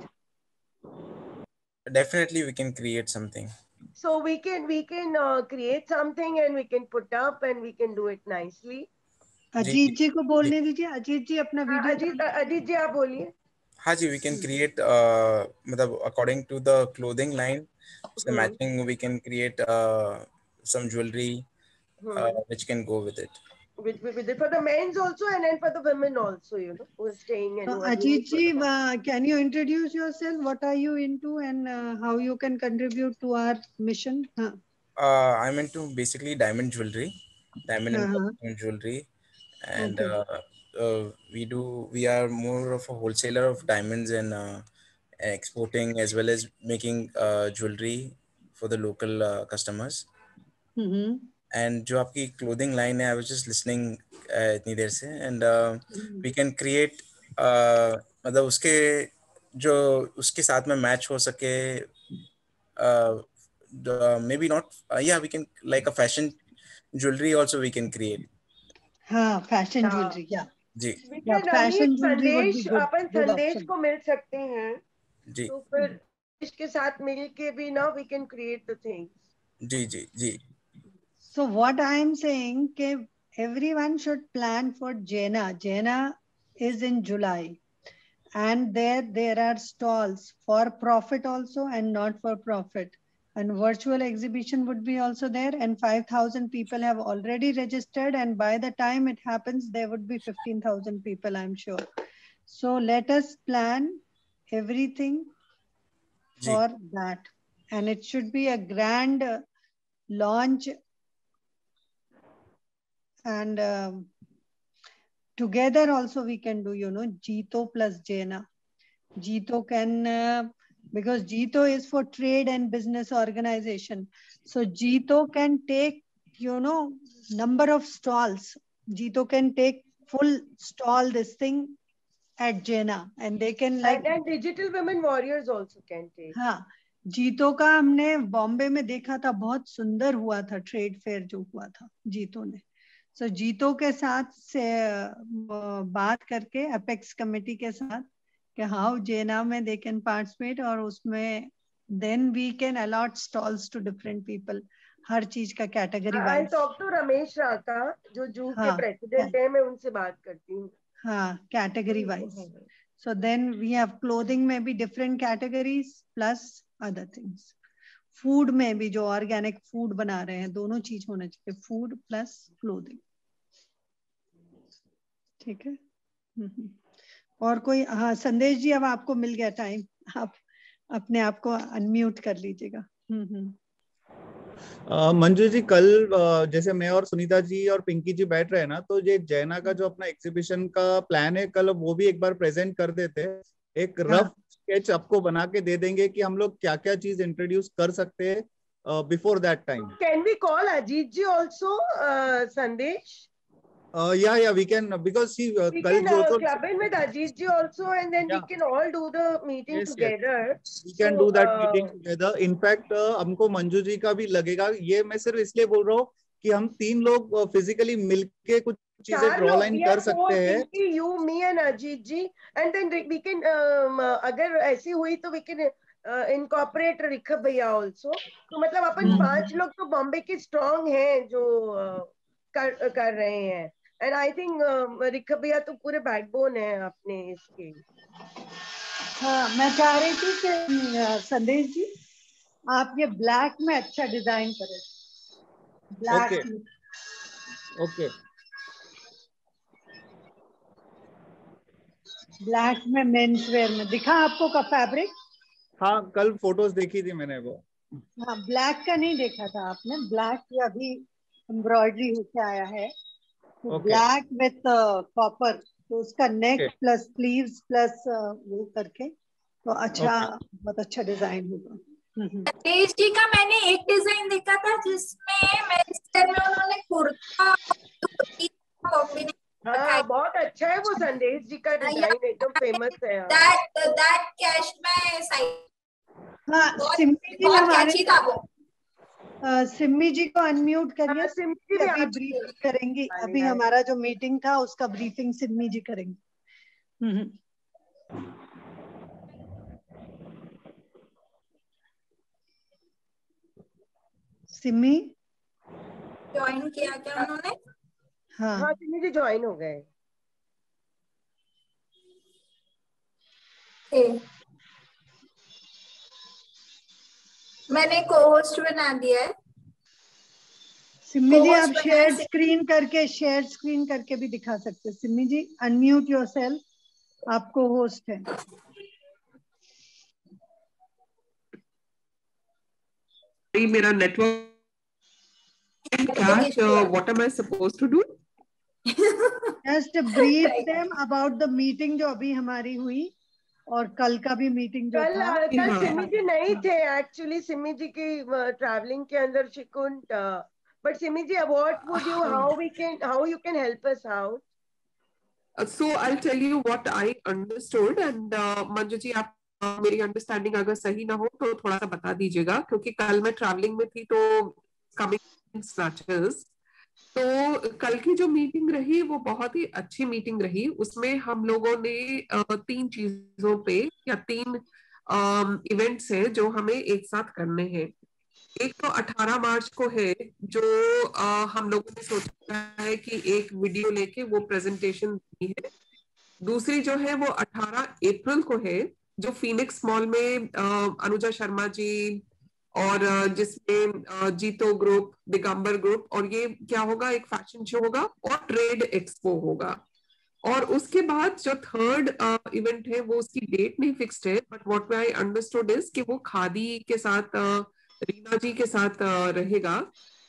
Definitely, we can create something. So we can create something and we can put up and we can do it nicely. Ajit ji को बोलने दीजिए। अजीत जी अपना video. Ajit जी आप बोलिए। हाँ जी, we can create मतलब according to the clothing line, so matching we can create some jewelry which can go with it. With it for the men's also and then for the women also, you know, who are staying and who are Ajit ji, can you introduce yourself? What are you into and how you can contribute to our mission? I'm into basically diamond jewelry, diamond and jewelry, and we are more of a wholesaler of diamonds and exporting as well as making jewelry for the local customers. And जो आपकी clothing line है, I was just listening इतनी देर से, and we can create मतलब उसके जो उसके साथ में मैच हो सके, maybe not, yeah, we can like a fashion jewelry also we can create. हाँ, फैशन ज्वेलरी, या जी फैशन ज्वेलरी वुड बी संदेश, गुड, अपन गुड संदेश ऑप्शन। को मिल सकते हैं, जी तो फिर इसके साथ मिल के भी ना we can create the things. जी जी जी। So what I am saying कि everyone should plan for Jena. Jena is in July, and there are stalls for profit also and not for profit. And virtual exhibition would be also there, and 5,000 people have already registered, and by the time it happens there would be 15,000 people, I'm sure. So let us plan everything for that, and it should be a grand launch, and together also we can do, Jito plus Jena. Jito can, because Jito is for trade and business organization. So Jito can take, number of stalls. Jito can take full stall, this thing at Jena, and they can like. And digital women warriors also can take. हाँ, जीतो का हमने बॉम्बे में देखा था, बहुत सुंदर हुआ था ट्रेड फेयर जो हुआ था जीतो ने। सो जीतो के साथ से बात करके अपेक्स कमेटी के साथ कि हाउ जेना में दे कैन पार्टिसिपेट, और उसमें then we can allot stalls to different people, हर चीज का category wise. I talk to Ramesh Raka जो जू के प्रेसिडेंट है, मैं उनसे बात करती हूँ। हाँ, category wise. So then we have clothing में भी different categories plus other things. Food में भी जो organic food बना रहे हैं, दोनों चीज होना चाहिए, food plus clothing। ठीक है। और कोई? हाँ संदेश जी, अब आपको मिल गया टाइम, आप अपने आप को अनम्यूट कर लीजिएगा। मंजू जी, कल जैसे मैं और सुनीता जी और पिंकी जी बैठ रहे हैं ना, तो ये जैना का जो अपना एग्जीबिशन का प्लान है, कल वो भी एक बार प्रेजेंट कर देते हैं। एक रफ स्केच आपको बना के दे देंगे कि हम लोग क्या क्या चीज इंट्रोड्यूस कर सकते हैं before that time. Can we call Ajit ji also, Sandesh? Yeah, we can, because see, we can club in with Ajit ji also, and then we can all do the meeting together. We can do that meeting together. In fact, हमको मंजू जी का भी लगेगा, ये मैं सिर्फ इसलिए बोल रहा हूँ कि हम 3 लोग फिजिकली मिलके कुछ चीजें ड्रॉ लाइन कर सकते हैं। You, me and Ajit ji, and then we can, अगर ऐसी हुई तो we can incorporate रिखब भैया also. तो मतलब अपन 5 लोग तो बॉम्बे के स्ट्रॉन्ग हैं जो कर रहे हैं, and I think रिखब भैया तो पूरे बैकबोन है अपने इसके। हाँ, मैं चाह रही थी कि संदेश जी आप ये ब्लैक में अच्छा डिजाइन करें। ब्लैक ओके ब्लैक में मेंस वेयर में दिखा आपको का फैब्रिक? हाँ, कल फोटोज देखी थी मैंने वो। हाँ, ब्लैक का नहीं देखा था आपने? ब्लैक की अभी एम्ब्रॉयडरी होके आया है, तो ब्लैक विथ कॉपर, तो उसका नेक प्लस स्लीव्स प्लस वो करके तो अच्छा, बहुत अच्छा डिजाइन होगा। तेज जी का मैंने एक डिजाइन देखा था जिसमें उन्होंने कुर्ता कॉम्बिनेशन। हाँ, बहुत अच्छा है वो संदेश जी का डिजाइन, एकदम फेमस है। that कैश में साइड। हाँ, सिम्मी जी हमारे था वो। सिम्मी जी को अनम्यूट करिए, अभी ब्रीफ करेंगी। अभी हमारा जो मीटिंग था उसका ब्रीफिंग सिम्मी जी करेंगे। सिम्मी ज्वाइन किया क्या उन्होंने? हाँ, सिम्मी जी ज्वाइन हो गए। मैंने को होस्ट बना दिया है। सिम्मी जी आप शेयर स्क्रीन करके भी दिखा सकते हैं। सिम्मी जी अनम्यूट योरसेल्फ, आपको होस्ट है। मेरा network crash, what am I supposed to do? Just brief them about the meeting जो अभी हमारी हुई, और कल का भी मीटिंग जो था। कल सिमी जी नहीं थे एक्चुअली, सिमी जी की ट्रैवलिंग के अंदर she couldn't, but Simi ji, what would you, how you can help us out? So I'll tell you what I understood and Manju ji आप मेरी अंडरस्टैंडिंग अगर सही ना हो तो थोड़ा सा बता दीजिएगा, क्योंकि कल मैं ट्रैवलिंग में थी तो कमिंग स्नैचेस। तो कल की जो मीटिंग रही वो बहुत ही अच्छी मीटिंग रही। उसमें हम लोगों ने 3 चीजों पे या 3 इवेंट्स हैं जो हमें एक साथ करने हैं। एक तो 18 मार्च को है जो हम लोगों ने सोचा है कि एक वीडियो लेके वो प्रेजेंटेशन दी है। दूसरी जो है वो 18 अप्रैल को है जो फीनिक्स मॉल में अनुजा शर्मा जी और जिसमें जीतो ग्रुप, दिगंबर ग्रुप, और ये क्या होगा, एक फैशन शो होगा और ट्रेड एक्सपो होगा। और उसके बाद जो थर्ड इवेंट है वो उसकी डेट नहीं फिक्स्ड है, but what I understood is कि वो खादी के साथ रीना जी के साथ रहेगा।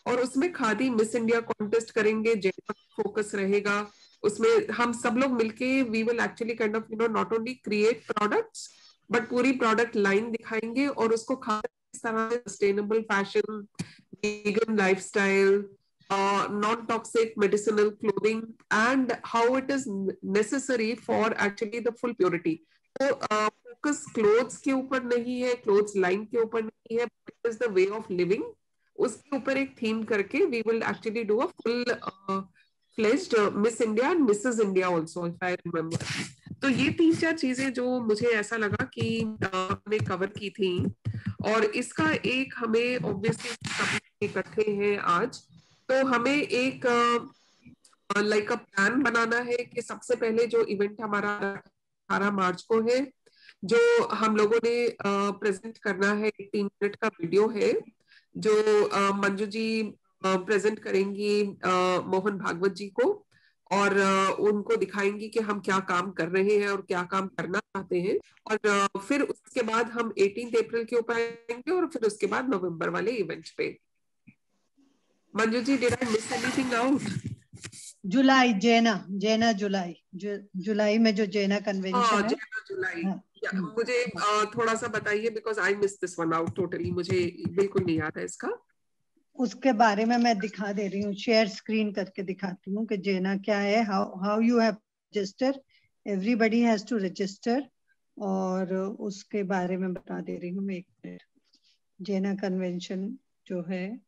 और उसमें खादी मिस इंडिया कॉन्टेस्ट करेंगे, जेंडर फोकस रहेगा। उसमें हम सब लोग मिलके we will actually kind of not only create products but पूरी प्रोडक्ट लाइन दिखाएंगे और उसको किस तरह से sustainable fashion, vegan lifestyle, non-toxic medicinal clothing, and how it is necessary for actually the full purity. तो फोकस क्लोथ्स के ऊपर नहीं है, क्लोथ्स लाइन के ऊपर नहीं है, it is the way of living. उसके ऊपर एक थीम करके we will actually do a full fledged Miss India and Mrs India also, if I remember. तो ये 3-4 चीजें जो मुझे ऐसा लगा कि हमने कवर की थी। और इसका एक हमें ऑब्वियसली सभी इकट्ठे हैं आज, तो हमें एक लाइक अ प्लान बनाना है कि सबसे पहले जो इवेंट हमारा 18 मार्च को है, जो हम लोगों ने प्रेजेंट करना है, 3 मिनट का वीडियो है जो मंजू जी प्रेजेंट करेंगी मोहन भागवत जी को, और उनको दिखाएंगी कि हम क्या काम कर रहे हैं और क्या काम करना चाहते हैं। और फिर उसके बाद हम 18 अप्रैल के ऊपर आएंगे और फिर उसके बाद नवंबर वाले इवेंट पे। Manju ji, did I miss anything out? July, Jena July में जो जेना कन्वेंशन है। जेना जुलाई। मुझे थोड़ा सा बताइए, because I miss this one out totally, मुझे बिल्कुल नहीं आता इसका। उसके बारे में मैं दिखा दे रही हूँ, शेयर स्क्रीन करके दिखाती हूँ कि जेना क्या है, how you have register, everybody has to register, और उसके बारे में बता दे रही हूँ। एक मिनट, जेना कन्वेंशन जो है,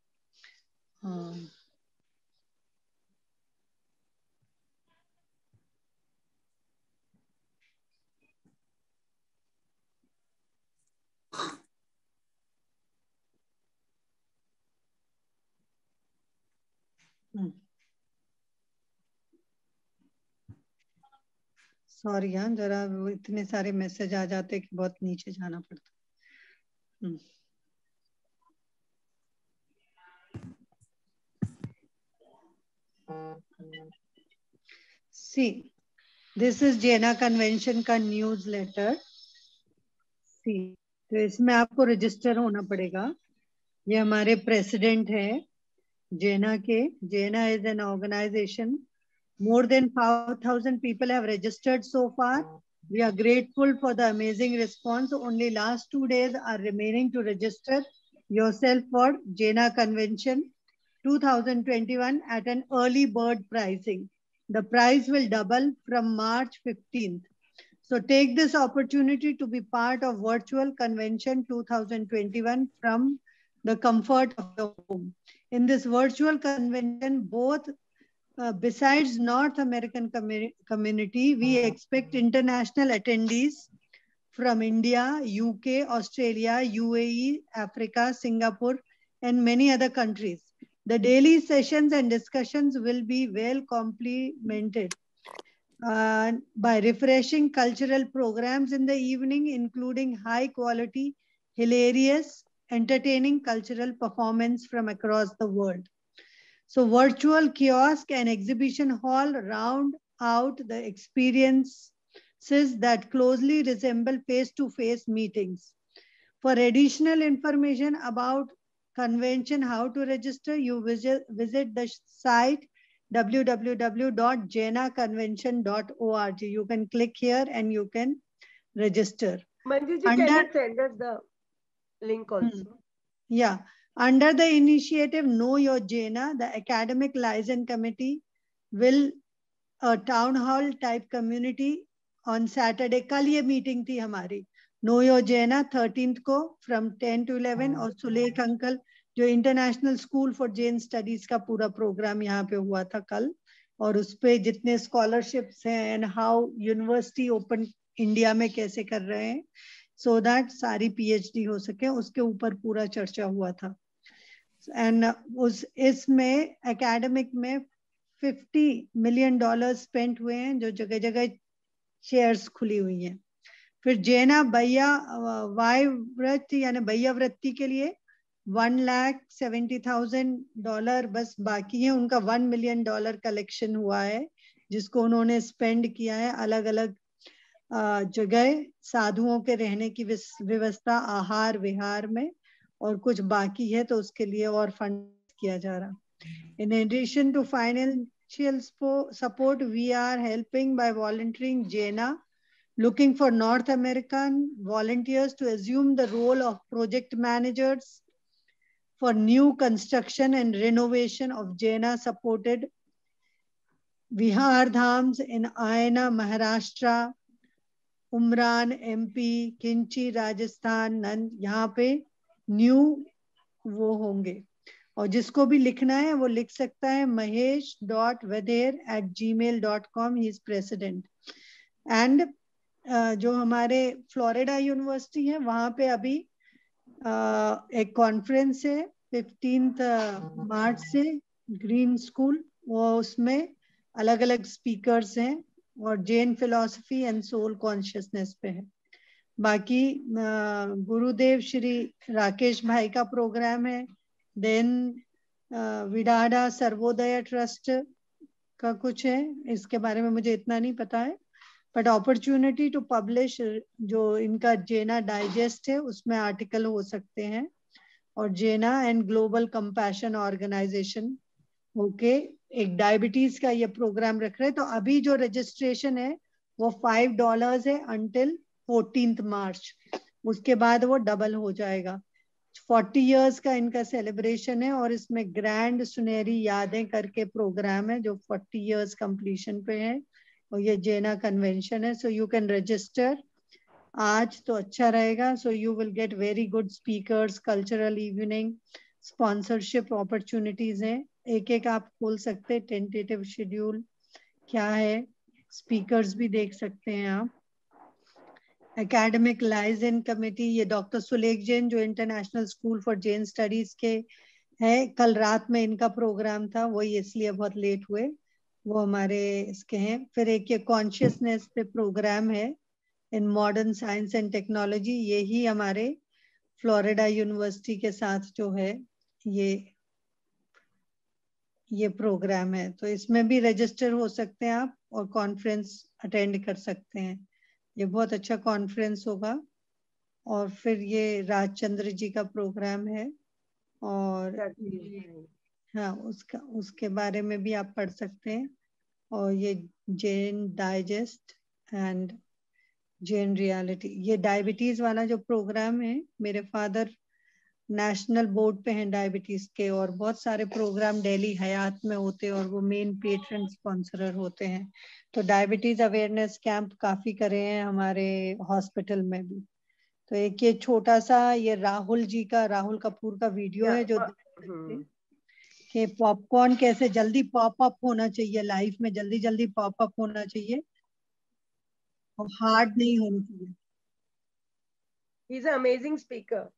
सॉरी हाँ, जरा इतने सारे मैसेज आ जाते कि बहुत नीचे जाना पड़ता। See, this is Jaina convention का न्यूज लेटर। तो इसमें आपको रजिस्टर होना पड़ेगा। ये हमारे प्रेसिडेंट है जेना के। Jena is an organisation, more than 5,000 people have registered so far. We are grateful for the amazing response. Only last 2 days are remaining to register yourself for Jena Convention 2021 at an early bird pricing. The price will double from March 15th. So take this opportunity to be part of virtual convention 2021 from the comfort of your home. In this virtual convention, both besides North American community, we expect international attendees from India, UK, Australia, UAE, Africa, Singapore, and many other countries. The daily sessions and discussions will be well complemented by refreshing cultural programs in the evening, including high quality, hilarious, entertaining cultural performance from across the world. So virtual kiosk and exhibition hall round out the experiences that closely resemble face-to-face meetings. For additional information about convention, how to register, you visit the site www.jenaconvention.org. You can click here and you can register. Manju ji, can you send us the link also? Yeah. Under the initiative Know Your Jena, the Academic Liaison Committee will town hall type community on Saturday. कल ये meeting थी हमारी, know your जैना 13th को from 10 to 11. और सुलेख uncle जो international school for Jain studies का पूरा प्रोग्राम यहाँ पे हुआ था कल, और उस पे जितने स्कॉलरशिप्स हैं and how university open India में कैसे कर रहे हैं सो दैट सारी पीएचडी हो सके, उसके ऊपर पूरा चर्चा हुआ था. एंड उस इसमें एकेडमिक में $50 million स्पेंड हुए हैं, जो जगह जगह चेयर्स खुली हुई हैं. फिर जैना भैया वाय व्रत यानी भैया वृत्ति के लिए $1,70,000 बस बाकी है. उनका $1 million कलेक्शन हुआ है, जिसको उन्होंने स्पेंड किया है अलग अलग जगह साधुओं के रहने की व्यवस्था, आहार विहार में, और कुछ बाकी है तो उसके लिए और फंड किया जा रहा. In addition to financial support, we are helping by volunteering Jaina, looking for North American volunteers to assume the role of project managers for new construction and renovation of Jaina supported Vihar Dhams in Aina, Maharashtra, Umran MP, किंची Rajasthan, नंद, यहाँ पे new वो होंगे. और जिसको भी लिखना है वो लिख सकता है mahesh.vader@gmail.com. He is president. And जो हमारे फ्लोरिडा यूनिवर्सिटी है वहां पे अभी एक कॉन्फ्रेंस है 15 मार्च से, ग्रीन स्कूल, वो उसमें अलग अलग स्पीकर्स हैं और Jain philosophy and soul consciousness पे है. बाकी गुरुदेव श्री राकेश भाई का प्रोग्राम है. देन विडाडा सर्वोदय ट्रस्ट का कुछ है, इसके बारे में मुझे इतना नहीं पता है, बट अपॉर्चुनिटी टू पब्लिश जो इनका जेना डाइजेस्ट है उसमें आर्टिकल हो सकते हैं. और Jena and global compassion organisation okay एक डायबिटीज का ये प्रोग्राम रख रहे हैं. तो अभी जो रजिस्ट्रेशन है वो $5 है अंटिल 14th मार्च. उसके बाद वो डबल हो जाएगा. 40 इयर्स का इनका सेलिब्रेशन है और इसमें ग्रैंड सुनहरी यादें करके प्रोग्राम है जो 40 इयर्स कंप्लीशन पे है. और ये जेना कन्वेंशन है. सो यू कैन रजिस्टर आज तो अच्छा रहेगा. So you will get very good speakers, cultural evening, sponsorship opportunities हैं. एक एक आप खोल सकते हैं. टेंटेटिव शेड्यूल क्या है, स्पीकर्स भी देख सकते हैं आप. एकेडमिक लाइजेन कमेटी, ये डॉक्टर सुलेख जैन जो international school for Jain studies के हैं, कल रात में इनका प्रोग्राम था, वही इसलिए बहुत लेट हुए, वो हमारे इसके हैं. फिर एक ये कॉन्शियसनेस पे प्रोग्राम है in modern science and technology, यही हमारे फ्लोरिडा यूनिवर्सिटी के साथ जो है ये प्रोग्राम है. तो इसमें भी रजिस्टर हो सकते हैं आप और कॉन्फ्रेंस अटेंड कर सकते हैं. ये बहुत अच्छा कॉन्फ्रेंस होगा. और फिर ये राजचंद्र जी का प्रोग्राम है और हाँ उसके बारे में भी आप पढ़ सकते हैं. और ये Jain digest and Jain reality, ये डायबिटीज वाला जो प्रोग्राम है, मेरे फादर नेशनल बोर्ड पे हैं डायबिटीज के, और बहुत सारे प्रोग्राम दिल्ली हयात में होते हैं और वो मेन पेट्रन स्पॉन्सरर होते हैं. तो डायबिटीज अवेयरनेस कैंप काफी करे हैं हमारे हॉस्पिटल में भी. तो एक ये छोटा सा ये राहुल कपूर का वीडियो है जो कि पॉपकॉर्न कैसे जल्दी पॉप अप होना चाहिए, लाइफ में जल्दी जल्दी पॉप अप होना चाहिए और हार्ड नहीं होनी चाहिए. He is an amazing speaker.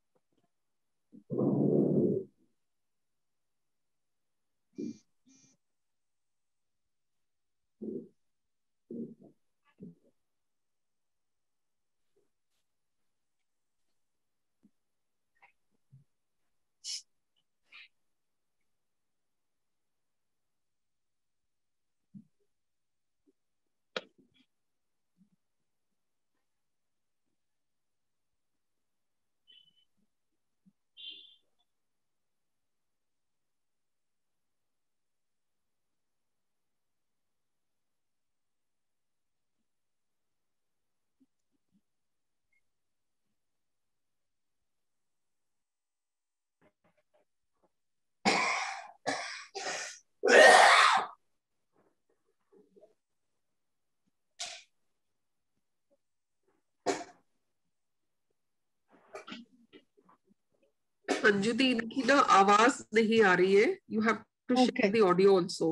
Manju दी, इनकी ना आवाज नहीं आ रही है. You have to share the audio also.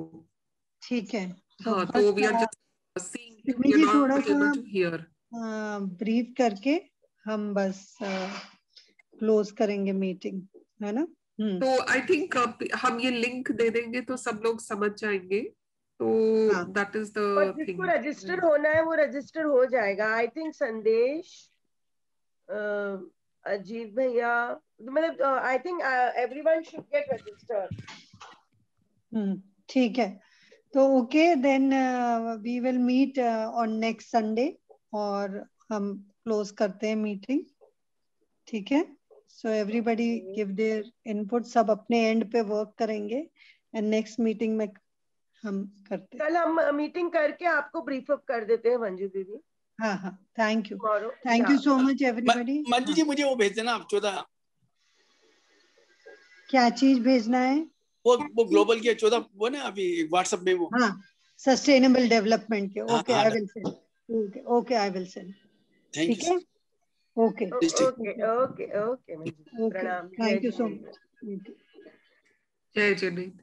ठीक है. हाँ, तो we are just seeing you. मुझे You're थोड़ा not able to hear. Brief करके हम बस क्लोज करेंगे मीटिंग, है ना? तो आई थिंक हम ये लिंक दे देंगे तो सब लोग समझ जाएंगे. तो दैट इज द थिंग. जिसको रजिस्टर होना है वो रजिस्टर हो जाएगा. आई थिंक संदेश, अजीत भैया, मतलब I think everyone should get registered. ठीक है. तो okay, then we will meet on next Sunday और हम क्लोज करते हैं मीटिंग. ठीक है. So everybody give their input. सब अपने एंड पे वर्क करेंगे एंड नेक्स्ट मीटिंग में हम करते हैं. कल हम मीटिंग करके आपको ब्रीफ अप कर देते हैं मंजू दीदी. हाँ हाँ, thank you so much everybody. Manju ji मुझे वो भेज देना आप 14. क्या चीज भेजना है? वो ग्लोबल के 14 वो ना अभी व्हाट्सएप में वो. हाँ, सस्टेनेबल डेवलपमेंट के. Okay, I will send. Okay, I will send. ठीक है. Okay okay okay okay. प्रणाम. Thank you so much. जय जगन्नाथ.